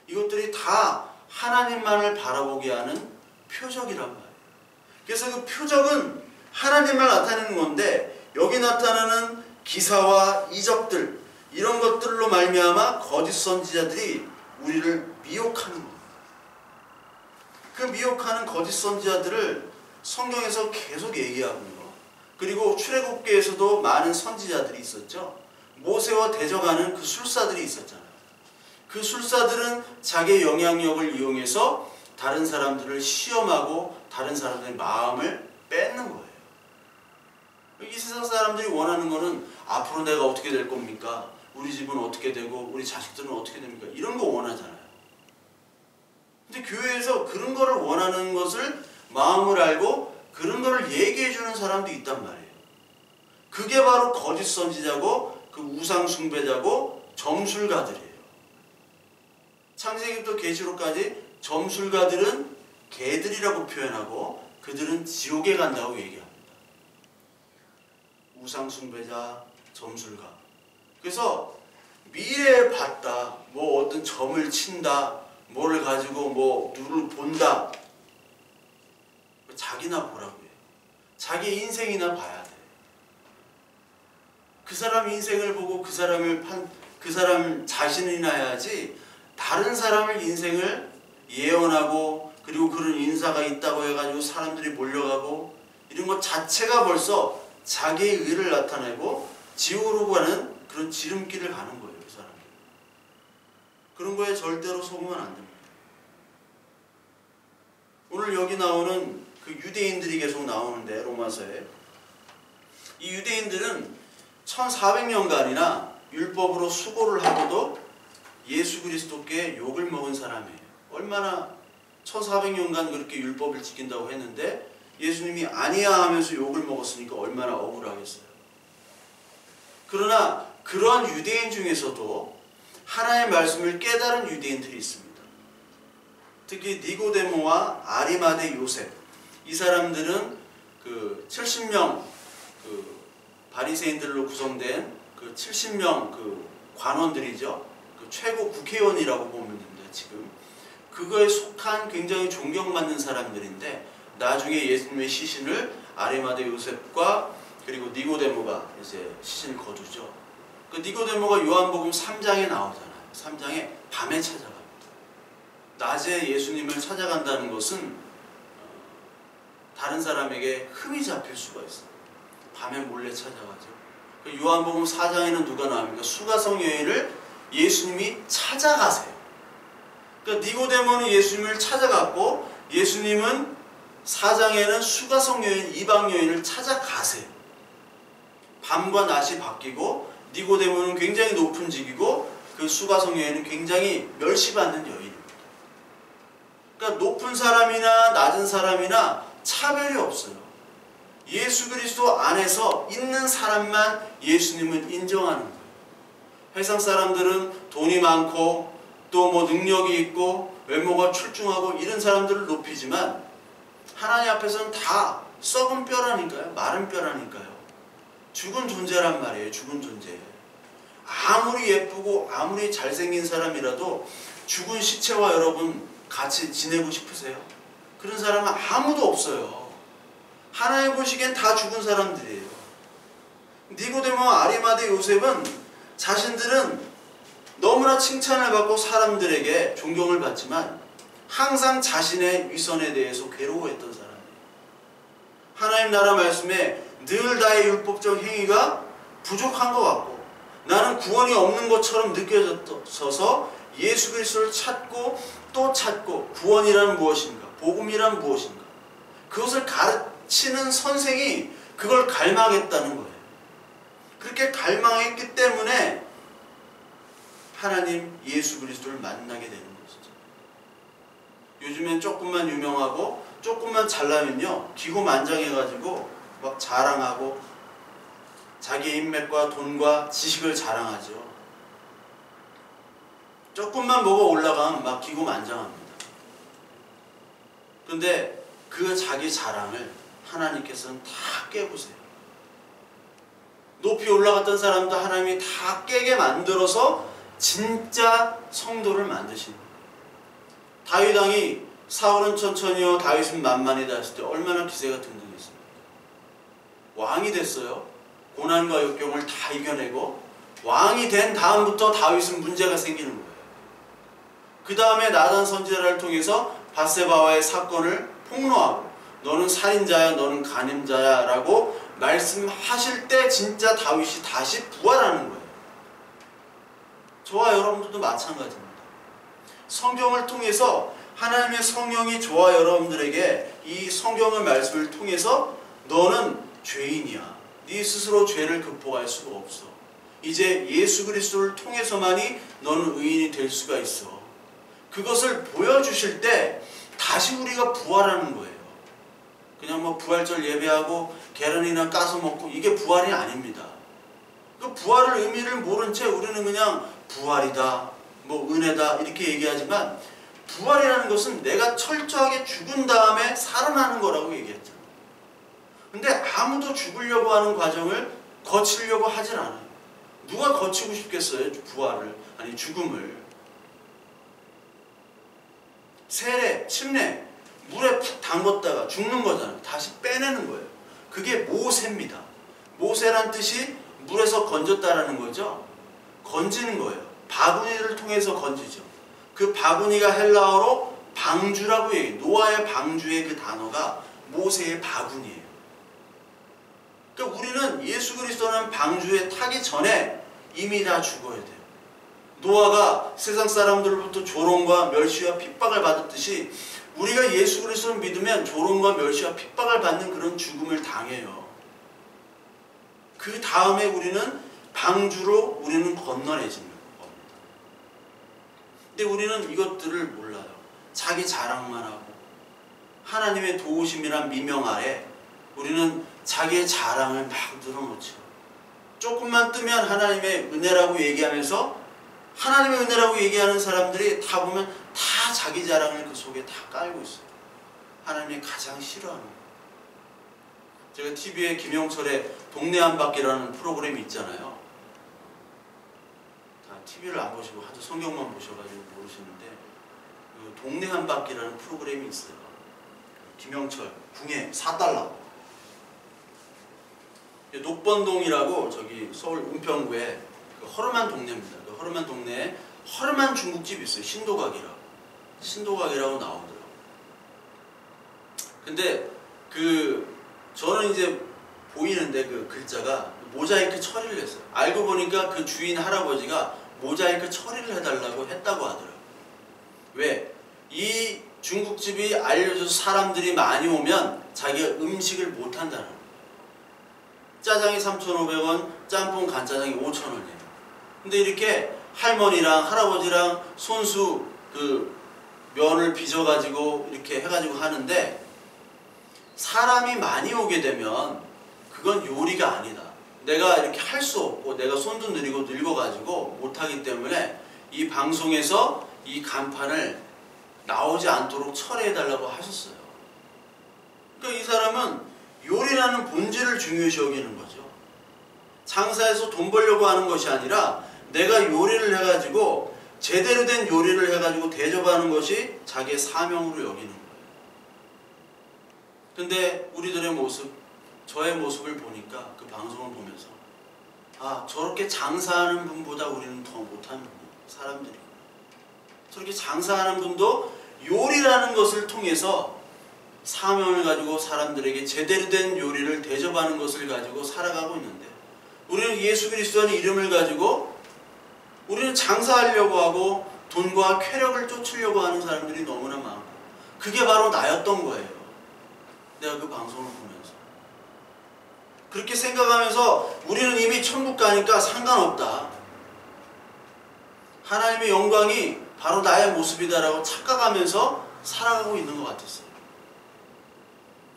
[SPEAKER 1] 이것들이 다 하나님만을 바라보게 하는 표적이란 말이에요. 그래서 그 표적은 하나님을 나타내는 건데, 여기 나타나는 기사와 이적들, 이런 것들로 말미암아 거짓 선지자들이 우리를 미혹하는 겁니다. 그 미혹하는 거짓 선지자들을 성경에서 계속 얘기하고요. 그리고 출애굽기에서도 많은 선지자들이 있었죠. 모세와 대적하는 그 술사들이 있었잖아요. 그 술사들은 자기의 영향력을 이용해서 다른 사람들을 시험하고 다른 사람들의 마음을 뺏는 거예요. 이 세상 사람들이 원하는 거는 앞으로 내가 어떻게 될 겁니까? 우리 집은 어떻게 되고 우리 자식들은 어떻게 됩니까? 이런 거 원하잖아요. 근데 교회에서 그런 거를 원하는 것을 마음을 알고 그런 거를 얘기해 주는 사람도 있단 말이에요. 그게 바로 거짓 선지자고 그 우상 숭배자고 점술가들이에요. 창세기부터 계시록까지 점술가들은 개들이라고 표현하고 그들은 지옥에 간다고 얘기합니다. 우상 숭배자, 점술가. 그래서 미래에 봤다, 뭐 어떤 점을 친다, 뭐를 가지고 뭐 누를 본다. 자기나 보라고 해요. 자기 인생이나 봐야 돼. 그 사람 인생을 보고 그 사람 자신이나 해야지 다른 사람의 인생을 예언하고 그리고 그런 인사가 있다고 해가지고 사람들이 몰려가고 이런 것 자체가 벌써 자기의 의를 나타내고 지옥으로 가는 그런 지름길을 가는 거예요. 그 사람들. 그런 거에 절대로 속으면 안 됩니다. 오늘 여기 나오는 그 유대인들이 계속 나오는데 로마서에 이 유대인들은 1400년간이나 율법으로 수고를 하고도 예수 그리스도께 욕을 먹은 사람이에요. 얼마나 1400년간 그렇게 율법을 지킨다고 했는데 예수님이 아니야 하면서 욕을 먹었으니까 얼마나 억울하겠어요. 그러나 그러한 유대인 중에서도 하나님의 말씀을 깨달은 유대인들이 있습니다. 특히 니고데모와 아리마대 요셉, 이 사람들은 그 70명 그 바리새인들로 구성된 그 70명 그 관원들이죠. 그 최고 국회의원이라고 보면 됩니다. 지금 그거에 속한 굉장히 존경받는 사람들인데 나중에 예수님의 시신을 아리마대 요셉과 그리고 니고데모가 이제 시신을 거두죠. 그 니고데모가 요한복음 3장에 나오잖아요. 3장에 밤에 찾아갑니다. 낮에 예수님을 찾아간다는 것은 다른 사람에게 흠이 잡힐 수가 있어요. 밤에 몰래 찾아가죠. 요한복음 4장에는 누가 나옵니까? 수가성 여인을 예수님이 찾아가세요. 그러니까 니고데모는 예수님을 찾아갔고 예수님은 4장에는 수가성 여인, 이방 여인을 찾아가세요. 밤과 낮이 바뀌고 니고데모는 굉장히 높은 직이고 그 수가성 여인은 굉장히 멸시받는 여인입니다. 그러니까 높은 사람이나 낮은 사람이나 차별이 없어요. 예수 그리스도 안에서 있는 사람만 예수님은 인정하는 거예요. 세상 사람들은 돈이 많고 또 뭐 능력이 있고 외모가 출중하고 이런 사람들을 높이지만 하나님 앞에서는 다 썩은 뼈라니까요. 마른 뼈라니까요. 죽은 존재란 말이에요. 죽은 존재. 아무리 예쁘고 아무리 잘생긴 사람이라도 죽은 시체와 여러분 같이 지내고 싶으세요? 그런 사람은 아무도 없어요. 하나님 보시기엔 다 죽은 사람들이에요. 니고데모와 아리마대 요셉은 자신들은 너무나 칭찬을 받고 사람들에게 존경을 받지만 항상 자신의 위선에 대해서 괴로워했던 사람이에요. 하나님 나라 말씀에 늘 나의 율법적 행위가 부족한 것 같고 나는 구원이 없는 것처럼 느껴져서 예수 그리스도를 찾고 또 찾고 구원이란 무엇인가? 복음이란 무엇인가? 그것을 가르치는 선생이 그걸 갈망했다는 거예요. 그렇게 갈망했기 때문에 하나님 예수 그리스도를 만나게 되는 것이죠. 요즘엔 조금만 유명하고 조금만 잘나면요 기고만장해가지고 막 자랑하고 자기의 인맥과 돈과 지식을 자랑하죠. 조금만 뭐가 올라가면 막 기고만장합니다. 근데 그 자기 자랑을 하나님께서는 다 깨보세요. 높이 올라갔던 사람도 하나님이 다 깨게 만들어서 진짜 성도를 만드신 거예요. 다윗 왕이 사울은 천천히요 다윗은 만만히다 했을 때 얼마나 기세가 등등했습니까? 왕이 됐어요. 고난과 역경을 다 이겨내고 왕이 된 다음부터 다윗은 문제가 생기는 거예요. 그 다음에 나단 선지자를 통해서 밧세바와의 사건을 폭로하고 너는 살인자야, 너는 간음자야 라고 말씀하실 때 진짜 다윗이 다시 부활하는 거예요. 저와 여러분들도 마찬가지입니다. 성경을 통해서 하나님의 성령이 저와 여러분들에게 이 성경의 말씀을 통해서 너는 죄인이야. 네 스스로 죄를 극복할 수가 없어. 이제 예수 그리스도를 통해서만이 너는 의인이 될 수가 있어. 그것을 보여주실 때 다시 우리가 부활하는 거예요. 그냥 뭐 부활절 예배하고 계란이나 까서 먹고 이게 부활이 아닙니다. 그 부활의 의미를 모른 채 우리는 그냥 부활이다, 뭐 은혜다 이렇게 얘기하지만 부활이라는 것은 내가 철저하게 죽은 다음에 살아나는 거라고 얘기했잖아요. 근데 아무도 죽으려고 하는 과정을 거치려고 하진 않아요. 누가 거치고 싶겠어요? 부활을, 아니 죽음을. 세례, 침례, 물에 푹 담궜다가 죽는 거잖아요. 다시 빼내는 거예요. 그게 모세입니다. 모세란 뜻이 물에서 건졌다라는 거죠. 건지는 거예요. 바구니를 통해서 건지죠. 그 바구니가 헬라어로 방주라고 얘기해요. 노아의 방주의 그 단어가 모세의 바구니예요. 그러니까 우리는 예수 그리스도는 방주에 타기 전에 이미 다 죽어야 돼요. 노아가 세상 사람들로부터 조롱과 멸시와 핍박을 받았듯이 우리가 예수 그리스도를 믿으면 조롱과 멸시와 핍박을 받는 그런 죽음을 당해요. 그 다음에 우리는 방주로 우리는 건너내지는 겁니다. 근데 우리는 이것들을 몰라요. 자기 자랑만 하고 하나님의 도우심이란 미명 아래 우리는 자기의 자랑을 막 늘어놓죠. 조금만 뜨면 하나님의 은혜라고 얘기하면서 하나님의 은혜라고 얘기하는 사람들이 다 보면 다 자기 자랑을 그 속에 다 깔고 있어요. 하나님이 가장 싫어하는 거예요. 제가 TV에 김영철의 동네 한 바퀴라는 프로그램이 있잖아요. 다 TV를 안 보시고 하도 성경만 보셔가지고 모르시는데 그 동네 한 바퀴라는 프로그램이 있어요. 김영철 궁예 4달러. 녹번동이라고 저기 서울 은평구에 그 허름한 동네입니다. 그 허름한 동네에 허름한 중국집이 있어요. 신도각이라고 나오더라고요. 근데 저는 이제 보이는데 그 글자가 모자이크 처리를 했어요. 알고 보니까 그 주인 할아버지가 모자이크 처리를 해달라고 했다고 하더라고요. 왜? 이 중국집이 알려져서 사람들이 많이 오면 자기가 음식을 못한다는 거예요. 짜장이 3,500원, 짬뽕 간짜장이 5,000원이에요. 근데 이렇게 할머니랑 할아버지랑 손수 그 면을 빚어가지고 이렇게 해가지고 하는데 사람이 많이 오게 되면 그건 요리가 아니다. 내가 이렇게 할 수 없고 내가 손도 느리고 늙어가지고 못하기 때문에 이 방송에서 이 간판을 나오지 않도록 처리해달라고 하셨어요. 그러니까 이 사람은 요리라는 본질을 중요시 여기는 거죠. 장사해서 돈 벌려고 하는 것이 아니라 내가 요리를 해가지고 제대로 된 요리를 해가지고 대접하는 것이 자기의 사명으로 여기는 거예요. 근데 우리들의 모습, 저의 모습을 보니까 그 방송을 보면서 아, 저렇게 장사하는 분보다 우리는 더 못하는 사람들이구나. 저렇게 장사하는 분도 요리라는 것을 통해서 사명을 가지고 사람들에게 제대로 된 요리를 대접하는 것을 가지고 살아가고 있는데 우리는 예수 그리스도라는 이름을 가지고 우리는 장사하려고 하고 돈과 쾌락을 쫓으려고 하는 사람들이 너무나 많고 그게 바로 나였던 거예요. 내가 그 방송을 보면서 그렇게 생각하면서 우리는 이미 천국 가니까 상관없다. 하나님의 영광이 바로 나의 모습이다라고 착각하면서 살아가고 있는 것 같았어요.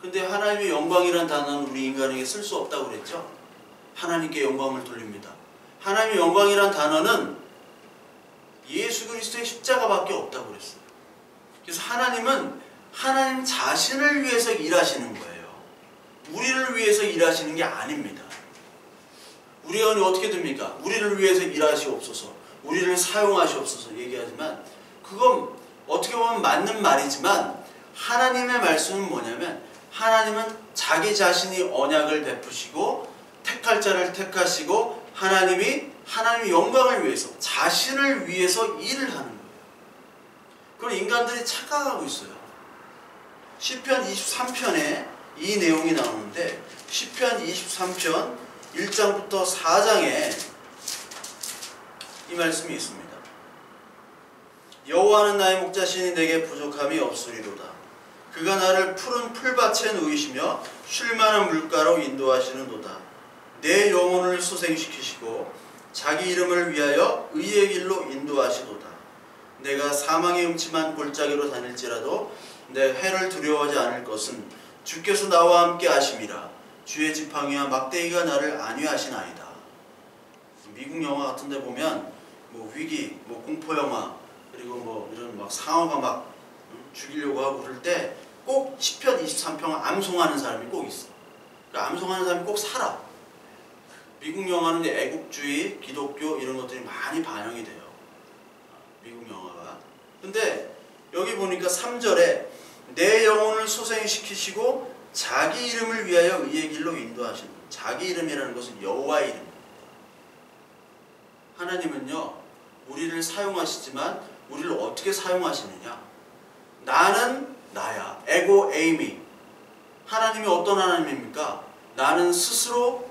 [SPEAKER 1] 근데 하나님의 영광이란 단어는 우리 인간에게 쓸 수 없다고 그랬죠. 하나님께 영광을 돌립니다. 하나님의 영광이란 단어는 예수 그리스도의 십자가밖에 없다고 그랬어요. 그래서 하나님은 하나님 자신을 위해서 일하시는 거예요. 우리를 위해서 일하시는 게 아닙니다. 우리가 어떻게 됩니까? 우리를 위해서 일하시옵소서, 우리를 사용하시옵소서 얘기하지만 그건 어떻게 보면 맞는 말이지만 하나님의 말씀은 뭐냐면 하나님은 자기 자신이 언약을 베푸시고 택할 자를 택하시고 하나님의 영광을 위해서 자신을 위해서 일을 하는 거예요. 그걸 인간들이 착각하고 있어요. 시편 23편에 이 내용이 나오는데 시편 23편 1장부터 4장에 이 말씀이 있습니다. 여호와는 나의 목자시니 내게 부족함이 없으리로다. 그가 나를 푸른 풀밭에 누이시며 쉴만한 물가로 인도하시는도다. 내 영혼을 소생시키시고 자기 이름을 위하여 의의 길로 인도하시도다. 내가 사망의 음침한 골짜기로 다닐지라도 내 해를 두려워하지 않을 것은 주께서 나와 함께 하심이라. 주의 지팡이와 막대기가 나를 안위하시나이다. 미국 영화 같은 데 보면 뭐 위기, 뭐 공포 영화, 그리고 뭐 이런 막 상어가 막 죽이려고 하고 그럴 때 꼭 시편 23편 암송하는 사람이 꼭 있어. 그러니까 암송하는 사람이 꼭 살아. 미국 영화는 애국주의, 기독교 이런 것들이 많이 반영이 돼요. 미국 영화가. 근데 여기 보니까 3절에 내 영혼을 소생시키시고 자기 이름을 위하여 의의 길로 인도하시는, 자기 이름이라는 것은 여호와의 이름. 하나님은요 우리를 사용하시지만 우리를 어떻게 사용하시느냐. 나는 나야. 에고 에이미. 하나님이 어떤 하나님입니까? 나는 스스로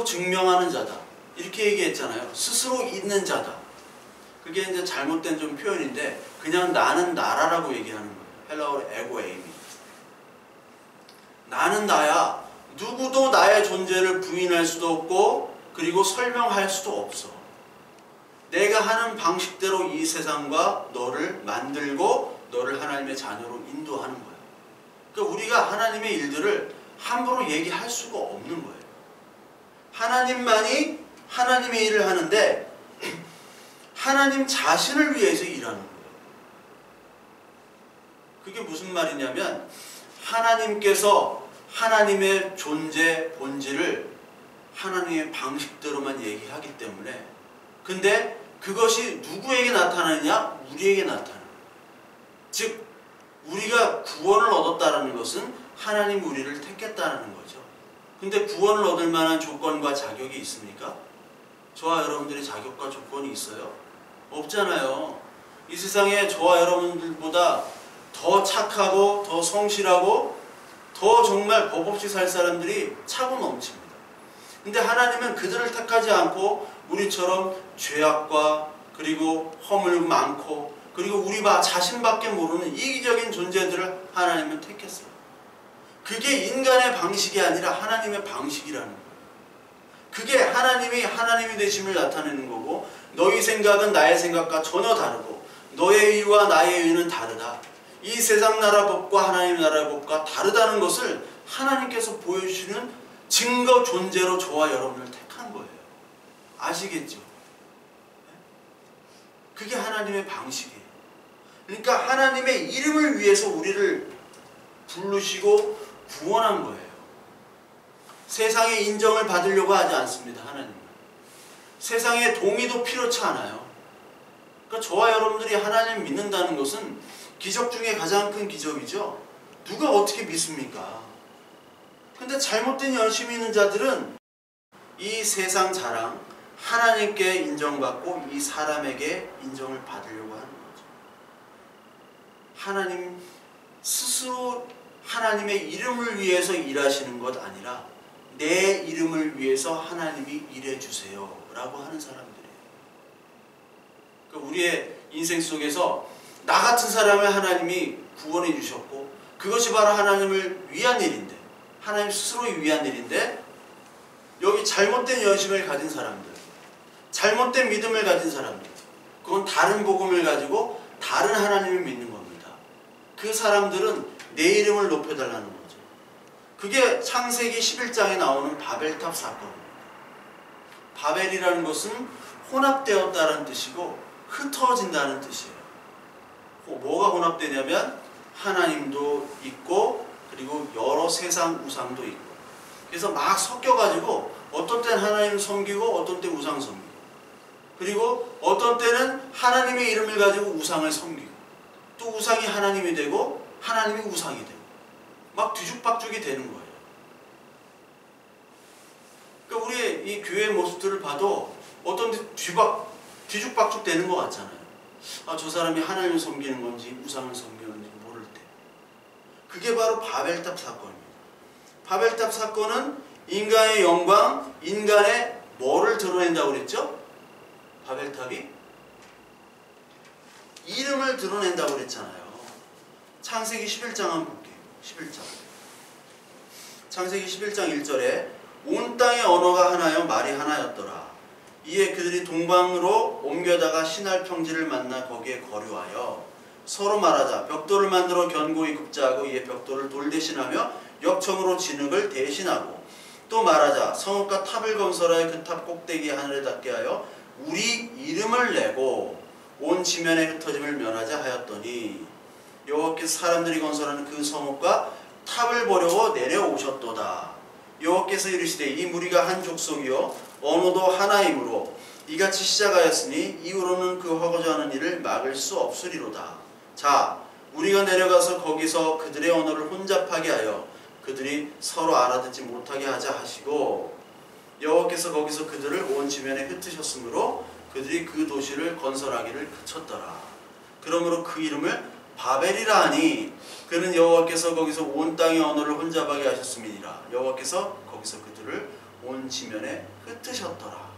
[SPEAKER 1] 증명하는 자다. 이렇게 얘기했잖아요. 스스로 있는 자다. 그게 이제 잘못된 좀 표현인데 그냥 나는 나라라고 얘기하는 거예요. 헬라어로 에고 에이미. 나는 나야. 누구도 나의 존재를 부인할 수도 없고 그리고 설명할 수도 없어. 내가 하는 방식대로 이 세상과 너를 만들고 너를 하나님의 자녀로 인도하는 거예요. 그러니까 우리가 하나님의 일들을 함부로 얘기할 수가 없는 거예요. 하나님만이 하나님의 일을 하는데 하나님 자신을 위해서 일하는 거예요. 그게 무슨 말이냐면 하나님께서 하나님의 존재 본질을 하나님의 방식대로만 얘기하기 때문에, 근데 그것이 누구에게 나타나느냐? 우리에게 나타나요. 즉 우리가 구원을 얻었다는 것은 하나님 우리를 택했다는 거죠. 근데 구원을 얻을 만한 조건과 자격이 있습니까? 저와 여러분들의 자격과 조건이 있어요? 없잖아요. 이 세상에 저와 여러분들보다 더 착하고 더 성실하고 더 정말 법 없이 살 사람들이 차고 넘칩니다. 근데 하나님은 그들을 택하지 않고 우리처럼 죄악과 그리고 허물 많고 그리고 우리 자신밖에 모르는 이기적인 존재들을 하나님은 택했어요. 그게 인간의 방식이 아니라 하나님의 방식이라는 거예요. 그게 하나님이 되심을 나타내는 거고, 너희 생각은 나의 생각과 전혀 다르고 너의 의와 나의 의는 다르다. 이 세상 나라 법과 하나님 나라의 법과 다르다는 것을 하나님께서 보여주시는 증거 존재로 저와 여러분을 택한 거예요. 아시겠죠? 그게 하나님의 방식이에요. 그러니까 하나님의 이름을 위해서 우리를 부르시고 구원한 거예요. 세상의 인정을 받으려고 하지 않습니다. 하나님은. 세상의 동의도 필요치 않아요. 그러니까 저와 여러분들이 하나님 믿는다는 것은 기적 중에 가장 큰 기적이죠. 누가 어떻게 믿습니까? 근데 잘못된 열심히 있는 자들은 이 세상 자랑, 하나님께 인정받고 이 사람에게 인정을 받으려고 하는 거죠. 하나님 스스로 하나님의 이름을 위해서 일하시는 것 아니라 내 이름을 위해서 하나님이 일해주세요 라고 하는 사람들이에요. 그러니까 우리의 인생 속에서 나 같은 사람을 하나님이 구원해 주셨고 그것이 바로 하나님을 위한 일인데, 하나님 스스로를 위한 일인데, 여기 잘못된 열심을 가진 사람들, 잘못된 믿음을 가진 사람들, 그건 다른 복음을 가지고 다른 하나님을 믿는 겁니다. 그 사람들은 내 이름을 높여달라는 거죠. 그게 창세기 11장에 나오는 바벨탑 사건입니다. 바벨이라는 것은 혼합되었다는 뜻이고 흩어진다는 뜻이에요. 뭐가 혼합되냐면 하나님도 있고 그리고 여러 세상 우상도 있고, 그래서 막 섞여가지고 어떤 때는 하나님 섬기고 어떤 때 우상 섬기고, 그리고 어떤 때는 하나님의 이름을 가지고 우상을 섬기고, 또 우상이 하나님이 되고 하나님이 우상이 되고, 막 뒤죽박죽이 되는 거예요. 그러니까 우리 이 교회의 모습들을 봐도 어떤 데 뒤죽박죽 되는 것 같잖아요. 아, 저 사람이 하나님을 섬기는 건지 우상을 섬기는 건지 모를 때. 그게 바로 바벨탑 사건입니다. 바벨탑 사건은 인간의 영광, 인간의 뭐를 드러낸다고 그랬죠? 바벨탑이 이름을 드러낸다고 그랬잖아요. 창세기 11장 한번 볼게요. 11장. 창세기 11장 1절에 온 땅의 언어가 하나요 말이 하나였더라. 이에 그들이 동방으로 옮겨다가 신할 평지를 만나 거기에 거류하여 서로 말하자 벽돌을 만들어 견고히 굽자하고 이에 벽돌을 돌 대신하며 역청으로 진흙을 대신하고 또 말하자 성읍과 탑을 건설하여 그 탑 꼭대기에 하늘에 닿게 하여 우리 이름을 내고 온 지면에 흩어짐을 면하자 하였더니 여호와께서 사람들이 건설하는 그 성읍과 탑을 보려고 내려오셨도다. 여호와께서 이르시되 이 무리가 한 족속이요 언어도 하나이므로 이같이 시작하였으니 이후로는 그 하고자 하는 일을 막을 수 없으리로다. 자 우리가 내려가서 거기서 그들의 언어를 혼잡하게 하여 그들이 서로 알아듣지 못하게 하자 하시고 여호와께서 거기서 그들을 온 지면에 흩으셨으므로 그들이 그 도시를 건설하기를 그쳤더라. 그러므로 그 이름을 바벨이라 하니 그는 여호와께서 거기서 온 땅의 언어를 혼잡하게 하셨음이니라. 여호와께서 거기서 그들을 온 지면에 흩으셨더라.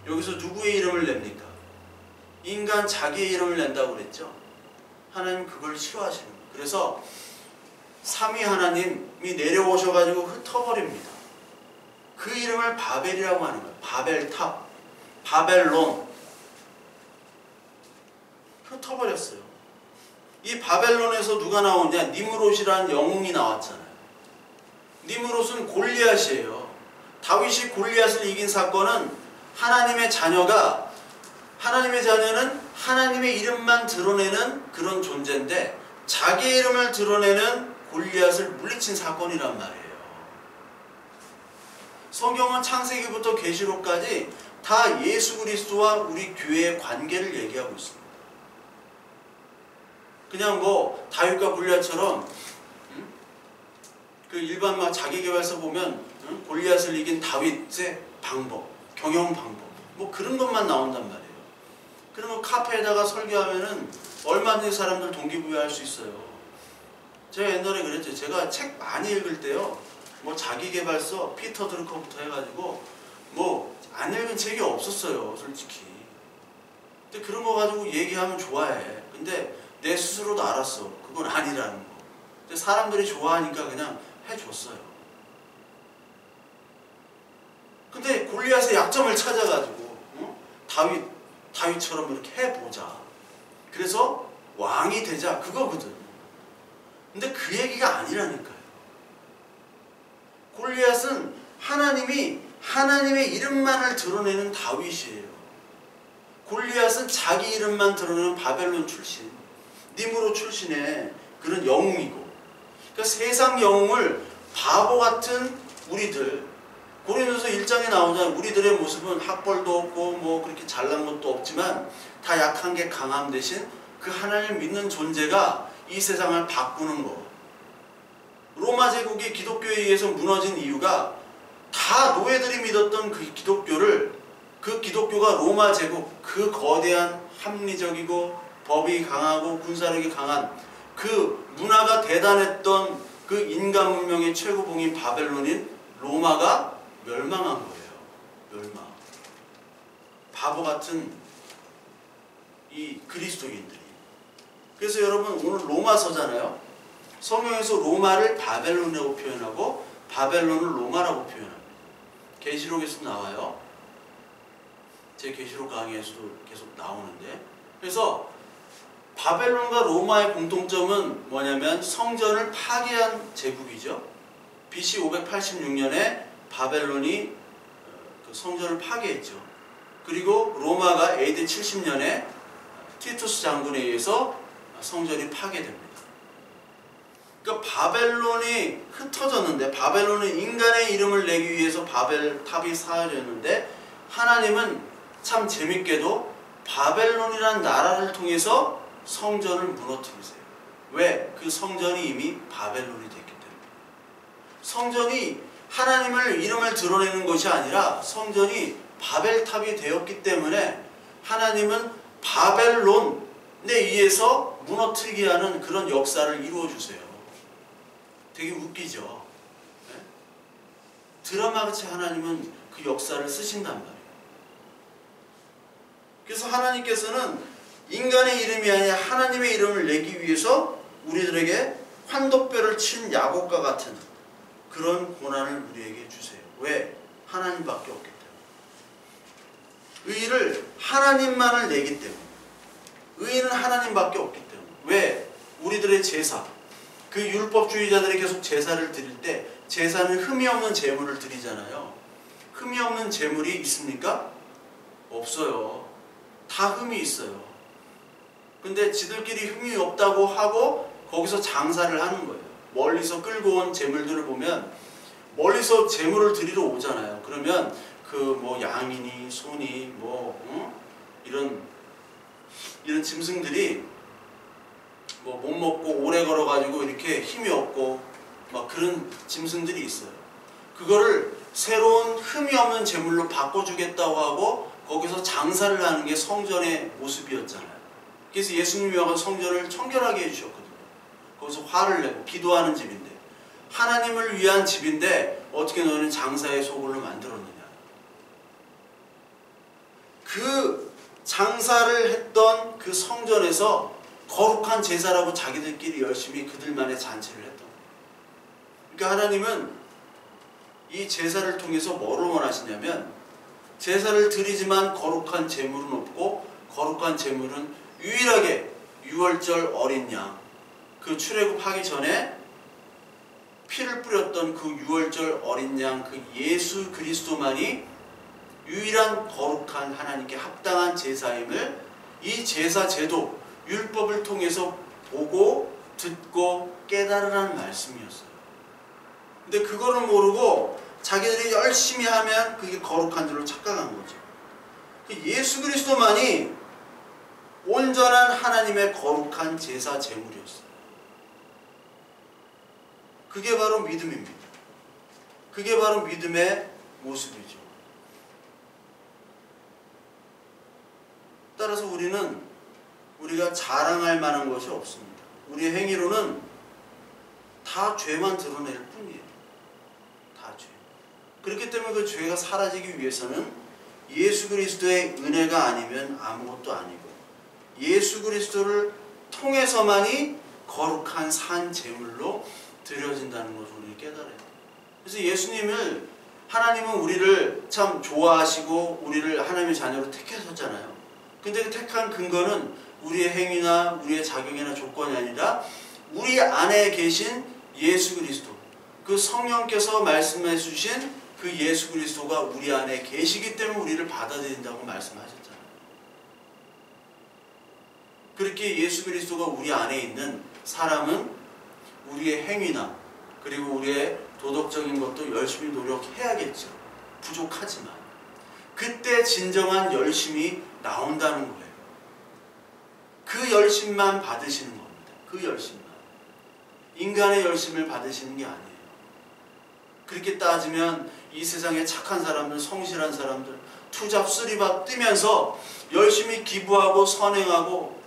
[SPEAKER 1] 여기서 누구의 이름을 냅니까? 인간 자기의 이름을 낸다고 그랬죠. 하나님 그걸 싫어하시는 거예요. 그래서 삼위 하나님이 내려오셔가지고 흩어버립니다. 그 이름을 바벨이라고 하는 거예요. 바벨탑, 바벨론. 흩어버렸어요. 이 바벨론에서 누가 나오냐? 니므롯이라는 영웅이 나왔잖아요. 니므롯은 골리앗이에요. 다윗이 골리앗을 이긴 사건은 하나님의 자녀가 하나님의 자녀는 하나님의 이름만 드러내는 그런 존재인데 자기의 이름을 드러내는 골리앗을 물리친 사건이란 말이에요. 성경은 창세기부터 계시록까지 다 예수 그리스도와 우리 교회의 관계를 얘기하고 있습니다. 그냥 뭐 다윗과 골리앗처럼 그 일반 막 자기계발서 보면 골리앗을 이긴 다윗의 방법, 경영 방법 뭐 그런 것만 나온단 말이에요. 그러면 카페에다가 설교하면은 얼마든지 사람들 동기부여할 수 있어요. 제가 옛날에 그랬죠. 제가 책 많이 읽을 때요. 뭐 자기계발서 피터 드루커부터 해가지고 뭐 안 읽은 책이 없었어요. 솔직히. 근데 그런 거 가지고 얘기하면 좋아해. 근데 내 스스로도 알았어. 그건 아니라는 거. 근데 사람들이 좋아하니까 그냥 해줬어요. 근데 골리앗의 약점을 찾아가지고 다윗처럼 이렇게 해보자. 그래서 왕이 되자. 그거거든. 근데 그 얘기가 아니라니까요. 골리앗은 하나님의 이름만을 드러내는 다윗이에요. 골리앗은 자기 이름만 드러내는 바벨론 출신, 니므롯 출신의 그런 영웅이고, 그러니까 세상 영웅을 바보 같은 우리들, 고린도서 1장에 나오잖아요. 우리들의 모습은 학벌도 없고 뭐 그렇게 잘난 것도 없지만 다 약한 게 강함 대신 그 하나님을 믿는 존재가 이 세상을 바꾸는 거. 로마 제국이 기독교에 의해서 무너진 이유가 다 노예들이 믿었던 그 기독교가 로마 제국, 그 거대한 합리적이고 법이 강하고 군사력이 강한 그 문화가 대단했던 그 인간 문명의 최고봉인 바벨론인 로마가 멸망한 거예요. 멸망. 바보 같은 이 그리스도인들이. 그래서 여러분 오늘 로마서잖아요. 성경에서 로마를 바벨론이라고 표현하고 바벨론을 로마라고 표현합니다. 계시록에서 나와요. 제 계시록 강의에서도 계속 나오는데, 그래서 바벨론과 로마의 공통점은 뭐냐면 성전을 파괴한 제국이죠. BC 586년에 바벨론이 그 성전을 파괴했죠. 그리고 로마가 AD 70년에 티투스 장군에 의해서 성전이 파괴됩니다. 그러니까 바벨론이 흩어졌는데, 바벨론은 인간의 이름을 내기 위해서 바벨탑이 쌓여졌는데, 하나님은 참 재밌게도 바벨론이라는 나라를 통해서 성전을 무너뜨리세요. 왜? 그 성전이 이미 바벨론이 됐기 때문에. 성전이 하나님을 이름을 드러내는 것이 아니라 성전이 바벨탑이 되었기 때문에 하나님은 바벨론에 의해서 무너뜨리게 하는 그런 역사를 이루어 주세요. 되게 웃기죠. 네? 드라마같이 하나님은 그 역사를 쓰신단 말이에요. 그래서 하나님께서는 인간의 이름이 아니라 하나님의 이름을 내기 위해서 우리들에게 환도뼈를 친 야곱과 같은 그런 고난을 우리에게 주세요. 왜? 하나님밖에 없기 때문에. 의를 하나님만을 내기 때문에. 의는 하나님밖에 없기 때문에. 왜? 우리들의 제사, 그 율법주의자들이 계속 제사를 드릴 때 제사는 흠이 없는 제물을 드리잖아요. 흠이 없는 제물이 있습니까? 없어요. 다 흠이 있어요. 근데 지들끼리 흠이 없다고 하고 거기서 장사를 하는 거예요. 멀리서 끌고 온 제물들을 보면 멀리서 제물을 드리러 오잖아요. 그러면 그 뭐 양이니 소니 이런 짐승들이 뭐 못 먹고 오래 걸어가지고 이렇게 힘이 없고 막 그런 짐승들이 있어요. 그거를 새로운 흠이 없는 제물로 바꿔주겠다고 하고 거기서 장사를 하는 게 성전의 모습이었잖아요. 그래서 예수님이 와서 성전을 청결하게 해주셨거든요. 거기서 화를 내고 기도하는 집인데, 하나님을 위한 집인데 어떻게 너희는 장사의 소굴로 만들었느냐. 그 장사를 했던 그 성전에서 거룩한 제사라고 자기들끼리 열심히 그들만의 잔치를 했던 거예요. 그러니까 하나님은 이 제사를 통해서 뭐를 원하시냐면, 제사를 드리지만 거룩한 제물은 없고, 거룩한 제물은 유일하게 유월절 어린 양, 그 출애굽하기 전에 피를 뿌렸던 그 유월절 어린 양, 그 예수 그리스도만이 유일한 거룩한 하나님께 합당한 제사임을 이 제사 제도, 율법을 통해서 보고 듣고 깨달으라는 말씀이었어요. 근데 그거를 모르고 자기들이 열심히 하면 그게 거룩한 줄로 착각한 거죠. 예수 그리스도만이 온전한 하나님의 거룩한 제사 제물이었어요. 그게 바로 믿음입니다. 그게 바로 믿음의 모습이죠. 따라서 우리가 자랑할 만한 것이 없습니다. 우리의 행위로는 다 죄만 드러낼 뿐이에요. 다 죄. 그렇기 때문에 그 죄가 사라지기 위해서는 예수 그리스도의 은혜가 아니면 아무것도 아니고, 예수 그리스도를 통해서만이 거룩한 산 제물로 드려진다는 것을 우리는 깨달아야 돼요. 그래서 하나님은 우리를 참 좋아하시고 우리를 하나님의 자녀로 택하셨잖아요. 근데 그 택한 근거는 우리의 행위나 우리의 자격이나 조건이 아니라 우리 안에 계신 예수 그리스도, 그 성령께서 말씀해 주신 그 예수 그리스도가 우리 안에 계시기 때문에 우리를 받아들인다고 말씀하셨잖아요. 그렇게 예수 그리스도가 우리 안에 있는 사람은 우리의 행위나 그리고 우리의 도덕적인 것도 열심히 노력해야겠죠. 부족하지만 그때 진정한 열심이 나온다는 거예요. 그 열심만 받으시는 겁니다. 그 열심만. 인간의 열심을 받으시는 게 아니에요. 그렇게 따지면 이 세상에 착한 사람들, 성실한 사람들, 투잡, 쓰리밥 뛰면서 열심히 기부하고 선행하고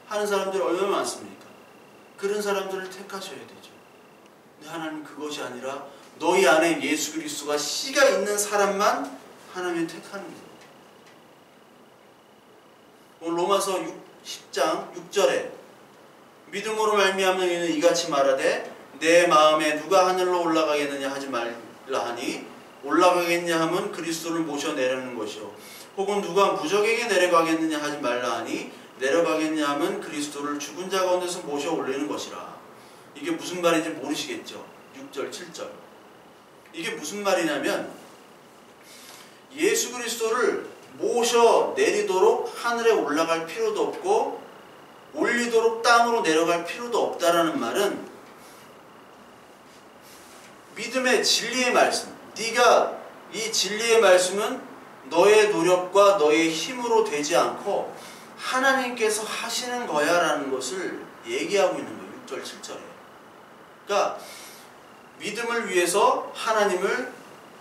[SPEAKER 1] 하는 사람들이 얼마나 많습니까? 그런 사람들을 택하셔야 되죠. 근데 하나님 그것이 아니라 너희 안에 예수 그리스도가 씨가 있는 사람만 하나님이 택하는 거예요. 오늘 로마서 10장 6절에 믿음으로 말미암는 이는 이같이 말하되 내 마음에 누가 하늘로 올라가겠느냐 하지 말라 하니 올라가겠냐 하면 그리스도를 모셔내려는 것이요 혹은 누가 무적에게 내려가겠느냐 하지 말라 하니 내려가겠냐 하면 그리스도를 죽은 자 가운데서 모셔 올리는 것이라. 이게 무슨 말인지 모르시겠죠? 6절 7절 이게 무슨 말이냐면 예수 그리스도를 모셔 내리도록 하늘에 올라갈 필요도 없고 올리도록 땅으로 내려갈 필요도 없다라는 말은 믿음의 진리의 말씀, 네가 이 진리의 말씀은 너의 노력과 너의 힘으로 되지 않고 하나님께서 하시는 거야 라는 것을 얘기하고 있는 거예요. 6절 7절에. 그러니까 믿음을 위해서 하나님을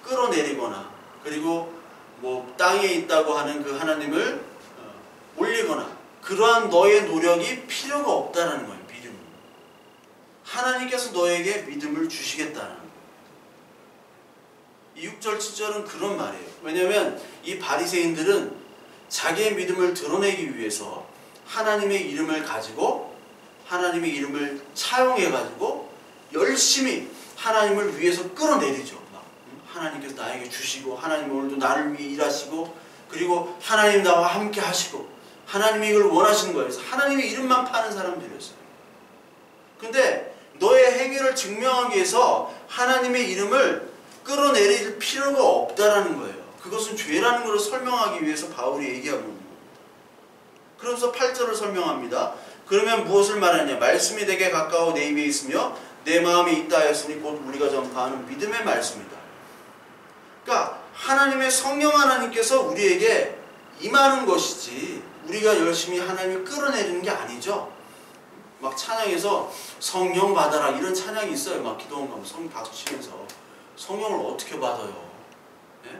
[SPEAKER 1] 끌어내리거나 그리고 뭐 땅에 있다고 하는 그 하나님을 올리거나 그러한 너의 노력이 필요가 없다라는 거예요. 믿음은. 하나님께서 너에게 믿음을 주시겠다는 거예요. 이 6절 7절은 그런 말이에요. 왜냐하면 이 바리새인들은 자기의 믿음을 드러내기 위해서 하나님의 이름을 가지고 하나님의 이름을 차용해 가지고 열심히 하나님을 위해서 끌어내리죠. 막 하나님께서 나에게 주시고 하나님 오늘도 나를 위해 일하시고 그리고 하나님 나와 함께 하시고 하나님이 이걸 원하시는 거예요. 그래서 하나님의 이름만 파는 사람들이었어요. 근데 너의 행위를 증명하기 위해서 하나님의 이름을 끌어내릴 필요가 없다라는 거예요. 그것은 죄라는 것을 설명하기 위해서 바울이 얘기하고 있는 거예요. 그러면서 8절을 설명합니다. 그러면 무엇을 말하냐? 말씀이 되게 가까워 내 입에 있으며 내 마음에 있다 하였으니 곧 우리가 전파하는 믿음의 말씀이다. 그러니까 하나님의 성령 하나님께서 우리에게 임하는 것이지 우리가 열심히 하나님을 끌어내리는 게 아니죠. 막 찬양에서 성령 받아라 이런 찬양이 있어요. 막 기도원 가면 성령 박수 치면서 성령을 어떻게 받아요? 예?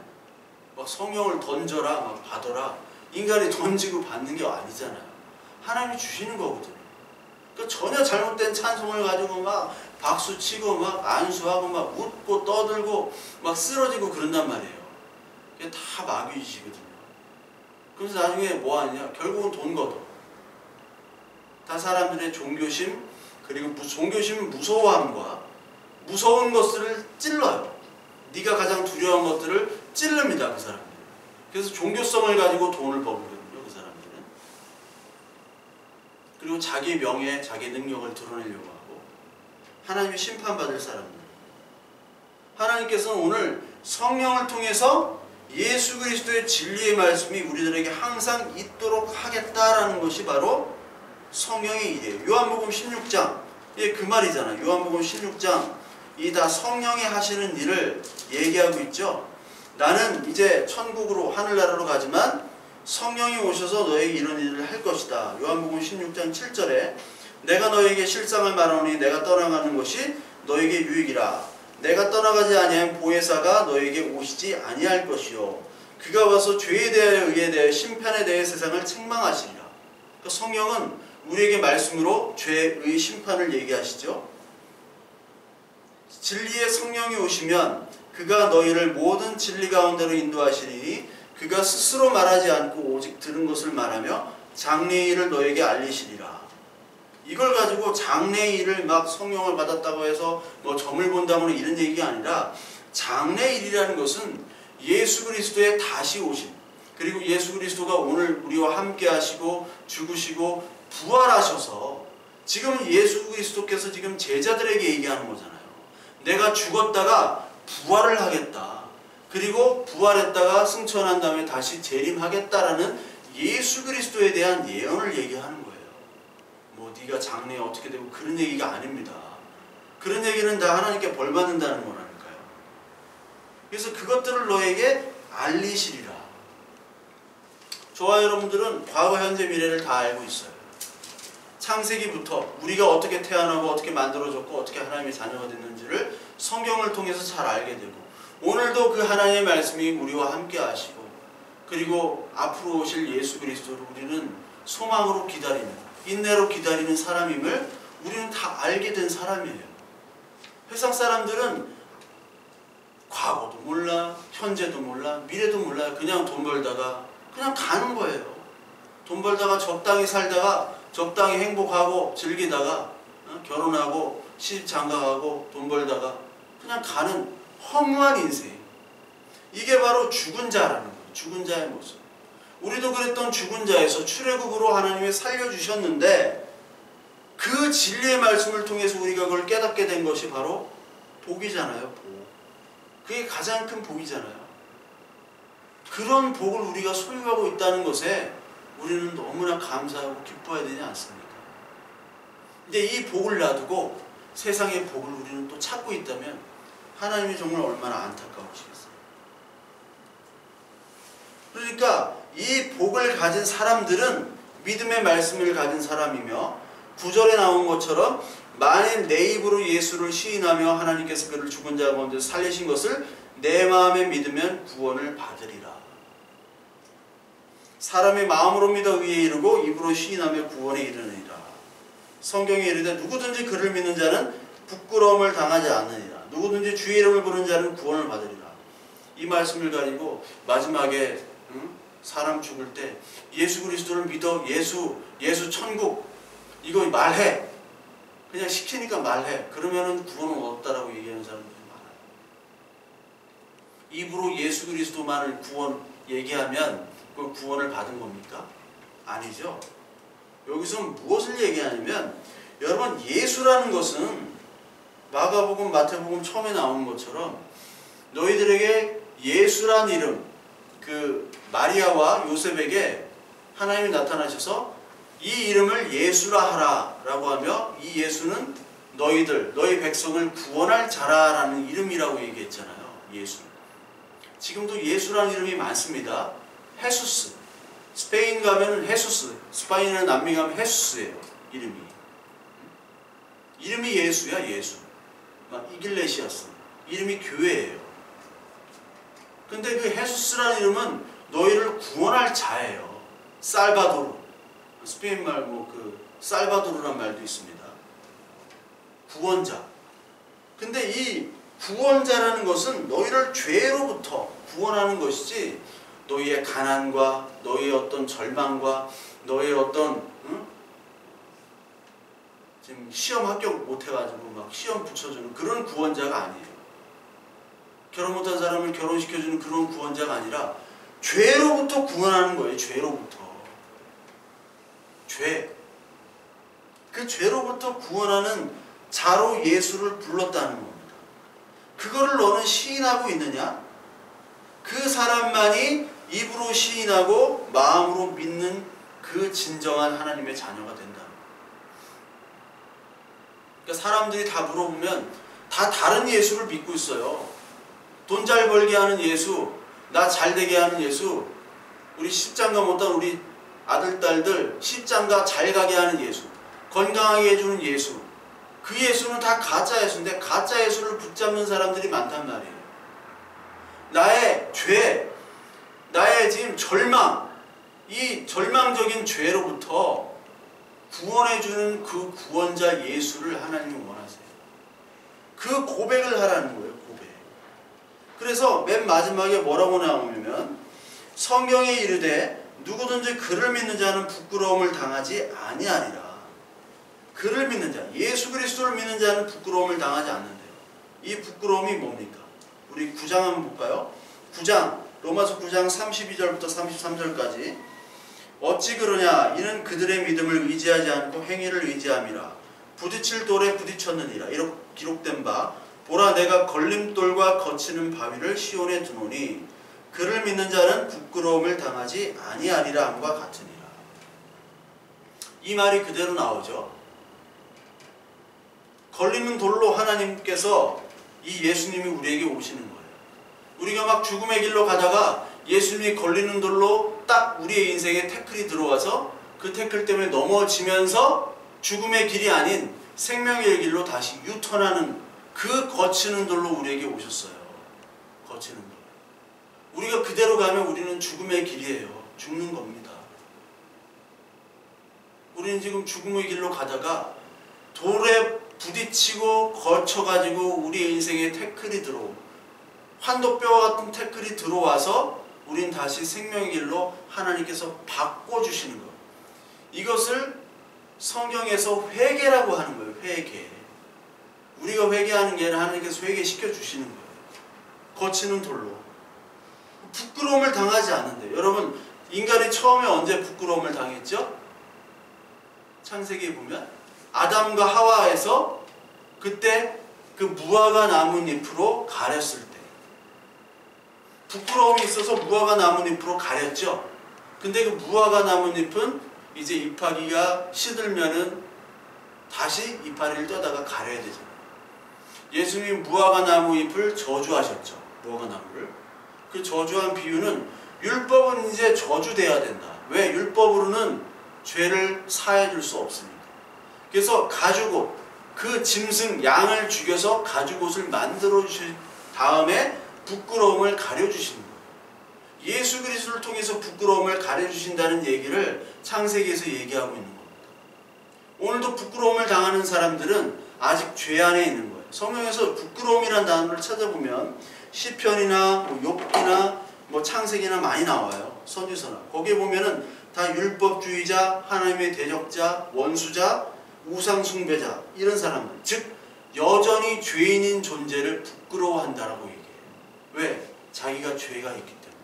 [SPEAKER 1] 막 성령을 던져라 막 받아라. 인간이 던지고 받는 게 아니잖아요. 하나님이 주시는 거거든요. 그러니까 전혀 잘못된 찬송을 가지고 막 박수 치고 막 안수하고 막 웃고 떠들고 막 쓰러지고 그런단 말이에요. 그게 다 마귀이시거든요. 그래서 나중에 뭐 하느냐? 결국은 돈 걷어. 다 사람들의 종교심 그리고 종교심은 무서워함과 무서운 것들을 찔러요. 네가 가장 두려운 것들을 찔릅니다. 그 사람들. 그래서 종교성을 가지고 돈을 버거든요. 그 사람들은. 그리고 자기 명예, 자기 능력을 드러내려고 하고 하나님의 심판받을 사람들. 하나님께서는 오늘 성령을 통해서 예수 그리스도의 진리의 말씀이 우리들에게 항상 있도록 하겠다라는 것이 바로 성령의 일이에요. 요한복음 16장 예, 그 말이잖아요. 요한복음 16장 이 다 성령이 하시는 일을 얘기하고 있죠. 나는 이제 천국으로 하늘나라로 가지만 성령이 오셔서 너에게 이런 일을 할 것이다. 요한복음 16장 7절에 내가 너에게 실상을 말하노니 내가 떠나가는 것이 너에게 유익이라. 내가 떠나가지 아니하면 보혜사가 너에게 오시지 아니할 것이요 그가 와서 죄에 대하여 의에 대하여 심판에 대해 세상을 책망하시리라. 그러니까 성령은 우리에게 말씀으로 죄, 의, 심판을 얘기하시죠. 진리의 성령이 오시면 그가 너희를 모든 진리 가운데로 인도하시리니 그가 스스로 말하지 않고 오직 들은 것을 말하며 장래의 일을 너에게 알리시리라. 이걸 가지고 장래의 일을 막 성령을 받았다고 해서 뭐 점을 본다거나 이런 얘기가 아니라 장래의 일이라는 것은 예수 그리스도의 다시 오심 그리고 예수 그리스도가 오늘 우리와 함께 하시고 죽으시고 부활하셔서 지금 예수 그리스도께서 지금 제자들에게 얘기하는 거잖아요. 내가 죽었다가 부활을 하겠다. 그리고 부활했다가 승천한 다음에 다시 재림하겠다라는 예수 그리스도에 대한 예언을 얘기하는 거예요. 뭐 네가 장래에 어떻게 되고 그런 얘기가 아닙니다. 그런 얘기는 다 하나님께 벌받는다는 거라니까요. 그래서 그것들을 너에게 알리시리라. 저와 여러분들은 과거, 현재, 미래를 다 알고 있어요. 창세기부터 우리가 어떻게 태어나고 어떻게 만들어졌고 어떻게 하나님의 자녀가 됐는지를 성경을 통해서 잘 알게 되고 오늘도 그 하나님의 말씀이 우리와 함께 하시고 그리고 앞으로 오실 예수 그리스도를 우리는 소망으로 기다리는 인내로 기다리는 사람임을 우리는 다 알게 된 사람이에요. 세상 사람들은 과거도 몰라 현재도 몰라 미래도 몰라요. 그냥 돈 벌다가 그냥 가는 거예요. 돈 벌다가 적당히 살다가 적당히 행복하고 즐기다가 결혼하고 시집 장가가고 돈 벌다가 그냥 가는 허무한 인생. 이게 바로 죽은 자라는 거예요. 죽은 자의 모습. 우리도 그랬던 죽은 자에서 출애굽으로 하나님이 살려주셨는데 그 진리의 말씀을 통해서 우리가 그걸 깨닫게 된 것이 바로 복이잖아요. 복. 그게 가장 큰 복이잖아요. 그런 복을 우리가 소유하고 있다는 것에 우리는 너무나 감사하고 기뻐해야 되지 않습니까? 근데 이 복을 놔두고 세상의 복을 우리는 또 찾고 있다면 하나님이 정말 얼마나 안타까우시겠어요. 그러니까 이 복을 가진 사람들은 믿음의 말씀을 가진 사람이며 9절에 나온 것처럼 만일 내 입으로 예수를 시인하며 하나님께서 그를 죽은 자 가운데서 살리신 것을 내 마음에 믿으면 구원을 받으리라. 사람의 마음으로 믿어 의에 이르고 입으로 시인하며 구원에 이르느니라. 성경에 이르되 누구든지 그를 믿는 자는 부끄러움을 당하지 않느니라. 누구든지 주의 이름을 부르는 자는 구원을 받으리라. 이 말씀을 가지고 마지막에 사람 죽을 때 예수 그리스도를 믿어, 예수 천국 이거 말해. 그냥 시키니까 말해. 그러면은 구원을 얻었다라고 얘기하는 사람들이 많아요. 입으로 예수 그리스도만을 구원 얘기하면 그 구원을 받은 겁니까? 아니죠. 여기서 무엇을 얘기하냐면, 여러분, 예수라는 것은 마가복음, 마태복음 처음에 나온 것처럼 너희들에게 예수란 이름, 그 마리아와 요셉에게 하나님이 나타나셔서 이 이름을 예수라 하라 라고 하며, 이 예수는 너희 백성을 구원할 자라라는 이름이라고 얘기했잖아요. 예수. 지금도 예수라는 이름이 많습니다. 헤수스. 스페인 가면 헤수스, 스페인이나 남미 가면 헤수스예요. 이름이 예수야. 예수. 막 이글레시아스, 이름이 교회예요. 근데 그 헤수스라는 이름은 너희를 구원할 자예요. 살바도르, 스페인 말 그 살바도르란 말도 있습니다. 구원자. 근데 이 구원자라는 것은 너희를 죄로부터 구원하는 것이지, 너희의 가난과 너희의 어떤 절망과 너희의 어떤 지금 시험 합격 못해가지고 막 시험 붙여주는 그런 구원자가 아니에요. 결혼 못한 사람을 결혼시켜주는 그런 구원자가 아니라 죄로부터 구원하는 거예요. 죄로부터. 죄. 그 죄로부터 구원하는 자로 예수를 불렀다는 겁니다. 그거를 너는 시인하고 있느냐? 그 사람만이 입으로 시인하고 마음으로 믿는 그 진정한 하나님의 자녀가 된다. 그러니까 사람들이 다 물어보면 다 다른 예수를 믿고 있어요. 돈 잘 벌게 하는 예수, 나 잘 되게 하는 예수, 우리 십장가 못한 우리 아들, 딸들 십장가 잘 가게 하는 예수, 건강하게 해주는 예수. 그 예수는 다 가짜 예수인데 가짜 예수를 붙잡는 사람들이 많단 말이에요. 나의 죄, 나의 지금 절망, 이 절망적인 죄로부터 구원해주는 그 구원자 예수를 하나님이 원하세요. 그 고백을 하라는 거예요. 고백. 그래서 맨 마지막에 뭐라고 나오냐면, 성경에 이르되 누구든지 그를 믿는 자는 부끄러움을 당하지 아니하리라. 그를 믿는 자, 예수 그리스도를 믿는 자는 부끄러움을 당하지 않는데요. 이 부끄러움이 뭡니까? 우리 9장 한번 볼까요? 9장, 로마서 9장 32절부터 33절까지. 어찌 그러냐? 이는 그들의 믿음을 의지하지 않고 행위를 의지함이라. 부딪힐 돌에 부딪혔느니라. 이렇게 기록된 바, 보라 내가 걸림돌과 거치는 바위를 시온에 두노니 그를 믿는 자는 부끄러움을 당하지 아니하리라 함과 같으니라. 이 말이 그대로 나오죠. 걸리는 돌로 하나님께서 이 예수님이 우리에게 오시는 거예요. 우리가 막 죽음의 길로 가다가 예수님이 걸리는 돌로 딱 우리의 인생에 태클이 들어와서 그 태클 때문에 넘어지면서 죽음의 길이 아닌 생명의 길로 다시 유턴하는 그 거치는 돌로 우리에게 오셨어요. 거치는 돌. 우리가 그대로 가면 우리는 죽음의 길이에요. 죽는 겁니다. 우리는 지금 죽음의 길로 가다가 돌에 부딪히고 거쳐가지고 우리 인생에 태클이 들어오고 환도뼈와 같은 태클이 들어와서 우린 다시 생명의 길로 하나님께서 바꿔주시는 거예요. 이것을 성경에서 회개라고 하는 거예요. 회개. 우리가 회개하는 게 아니라 하나님께서 회개시켜 주시는 거예요. 거치는 돌로. 부끄러움을 당하지 않는데, 여러분 인간이 처음에 언제 부끄러움을 당했죠? 창세기에 보면 아담과 하와에서 그때 그 무화과 나뭇잎으로 가렸을 때 부끄러움이 있어서 무화과 나뭇잎으로 가렸죠. 근데 그 무화과 나뭇잎은 이제 잎하기가 시들면은 다시 이파리를 떠다가 가려야 되잖아요. 예수님이 무화과 나무잎을 저주하셨죠. 무화과 나무를. 그 저주한 비유는 율법은 이제 저주돼야 된다. 왜? 율법으로는 죄를 사해 줄 수 없습니다. 그래서 가죽옷, 그 짐승 양을 죽여서 가죽옷을 만들어 주신 다음에 부끄러움을 가려주시는 거예요. 예수 그리스도를 통해서 부끄러움을 가려주신다는 얘기를 창세기에서 얘기하고 있는 겁니다. 오늘도 부끄러움을 당하는 사람들은 아직 죄 안에 있는 거예요. 성경에서 부끄러움이라는 단어를 찾아보면 시편이나 뭐 욥기나 뭐 창세기나 많이 나와요. 선지서나. 거기에 보면은 다 율법주의자, 하나님의 대적자, 원수자, 우상숭배자 이런 사람들, 즉 여전히 죄인인 존재를 부끄러워한다라고 얘기해요. 왜? 자기가 죄가 있기 때문에.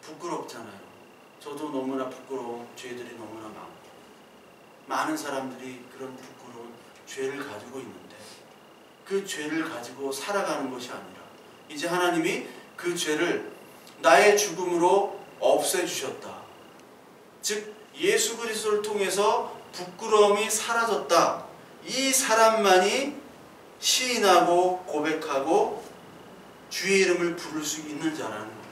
[SPEAKER 1] 부끄럽잖아요. 저도 너무나 부끄러운 죄들이 너무나 많고 많은 사람들이 그런 부끄러운 죄를 가지고 있는데 그 죄를 가지고 살아가는 것이 아니라 이제 하나님이 그 죄를 나의 죽음으로 없애주셨다. 즉 예수 그리스도를 통해서 부끄러움이 사라졌다. 이 사람만이 시인하고 고백하고 주의 이름을 부를 수 있는 자라는 겁니다.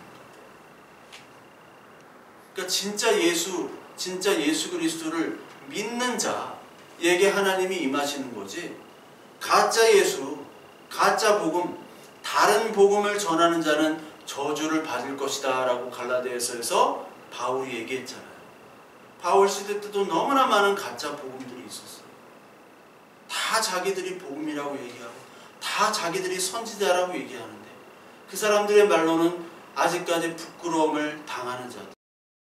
[SPEAKER 1] 그러니까 진짜 예수 그리스도를 믿는 자에게 하나님이 임하시는 거지, 가짜 예수, 가짜 복음, 다른 복음을 전하는 자는 저주를 받을 것이다 라고 갈라디아서에서 바울이 얘기했잖아요. 바울 시대 때도 너무나 많은 가짜 복음들이 있었어요. 다 자기들이 복음이라고 얘기하고 다 자기들이 선지자라고 얘기하는데 그 사람들의 말로는 아직까지 부끄러움을 당하는 자들,